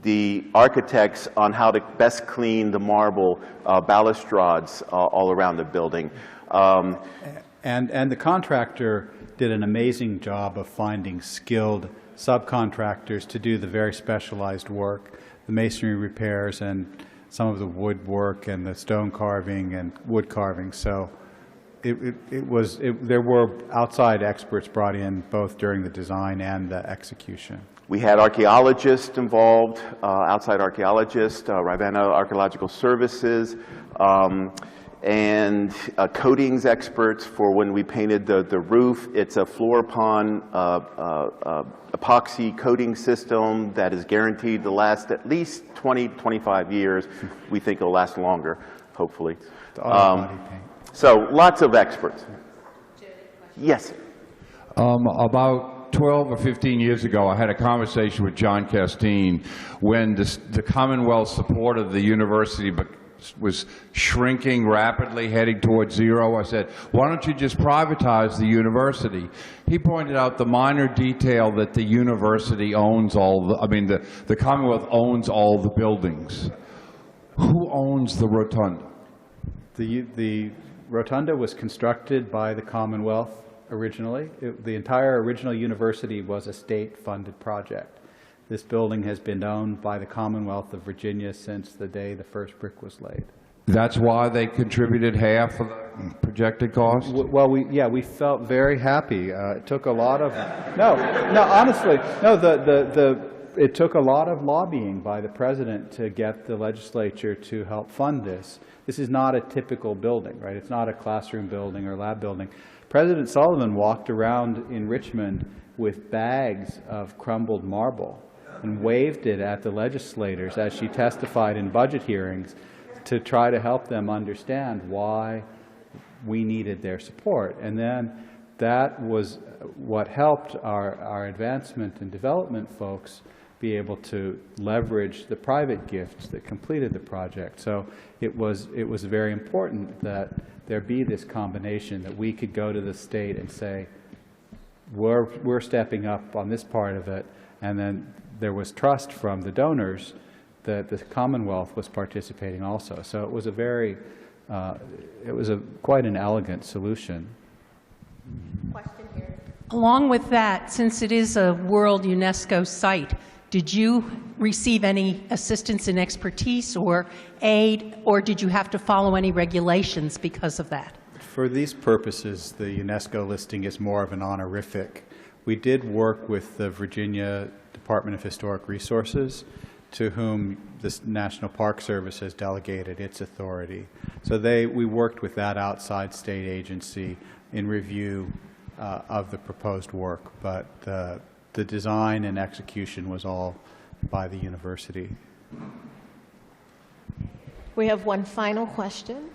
the architects on how to best clean the marble balustrades all around the building. And the contractor did an amazing job of finding skilled subcontractors to do the very specialized work, the masonry repairs and some of the woodwork and the stone carving and wood carving. So there were outside experts brought in both during the design and the execution. We had archaeologists involved, outside archaeologists, Ravenna Archaeological Services, and coatings experts for when we painted the roof. It's a floor-upon epoxy coating system that is guaranteed to last at least 20, 25 years. We think it'll last longer, hopefully. Body paint. So lots of experts. Yes. About 12 or 15 years ago, I had a conversation with John Castine when the Commonwealth support of the university was shrinking rapidly, heading towards zero. I said, why don't you just privatize the university? He pointed out the minor detail that the university owns the Commonwealth owns all the buildings. Who owns the rotunda? The rotunda was constructed by the Commonwealth originally. The entire original university was a state-funded project. This building has been owned by the Commonwealth of Virginia since the day the first brick was laid. That's why they contributed half of the projected cost? Well, we felt very happy. It took a lot of honestly, it took a lot of lobbying by the president to get the legislature to help fund this. This is not a typical building, right? It's not a classroom building or lab building. President Sullivan walked around in Richmond with bags of crumbled marble and waved it at the legislators as she testified in budget hearings to try to help them understand why we needed their support. And then that was what helped our advancement and development folks be able to leverage the private gifts that completed the project. So it was very important that there be this combination, that we could go to the state and say, we're stepping up on this part of it, and then there was trust from the donors that the Commonwealth was participating also. So it was a very, quite an elegant solution. Question here. Along with that, since it is a World UNESCO site, did you receive any assistance and expertise or aid, or did you have to follow any regulations because of that? For these purposes, the UNESCO listing is more of an honorific. We did work with the Virginia Department of Historic Resources, to whom the National Park Service has delegated its authority. So we worked with that outside state agency in review of the proposed work, but the design and execution was all by the university. We have one final question.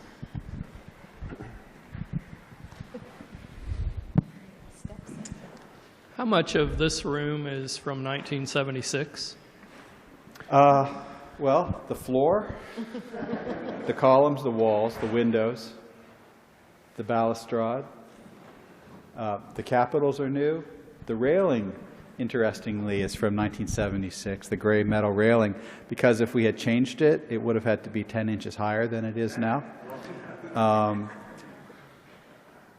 How much of this room is from 1976? Well, the floor, the columns, the walls, the windows, the balustrade, the capitals are new. The railing, interestingly, is from 1976, the gray metal railing, because if we had changed it, it would have had to be 10 inches higher than it is now.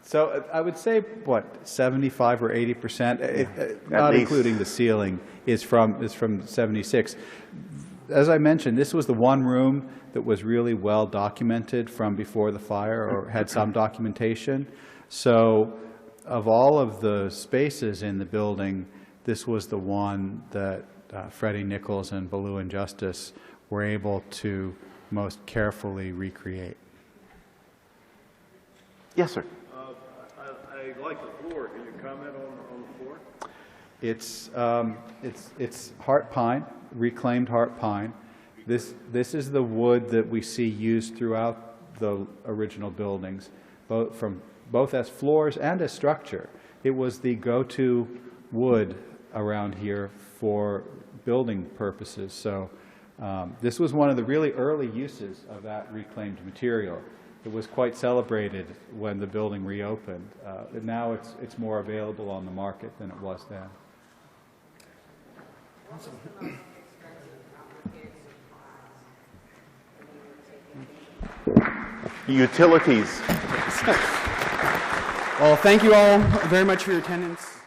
So I would say, what, 75 or 80%, not including the ceiling, is from 76. As I mentioned, this was the one room that was really well documented from before the fire, or had some documentation. So of all of the spaces in the building, this was the one that Freddie Nichols and Ballou and Justice were able to most carefully recreate. Yes, sir. I like the floor. Can you comment on the floor? It's heart pine, reclaimed heart pine. This is the wood that we see used throughout the original buildings, both as floors and as structure. It was the go-to wood around here for building purposes. So this was one of the really early uses of that reclaimed material. It was quite celebrated when the building reopened. But now it's more available on the market than it was then. Utilities. Well, thank you all very much for your attendance.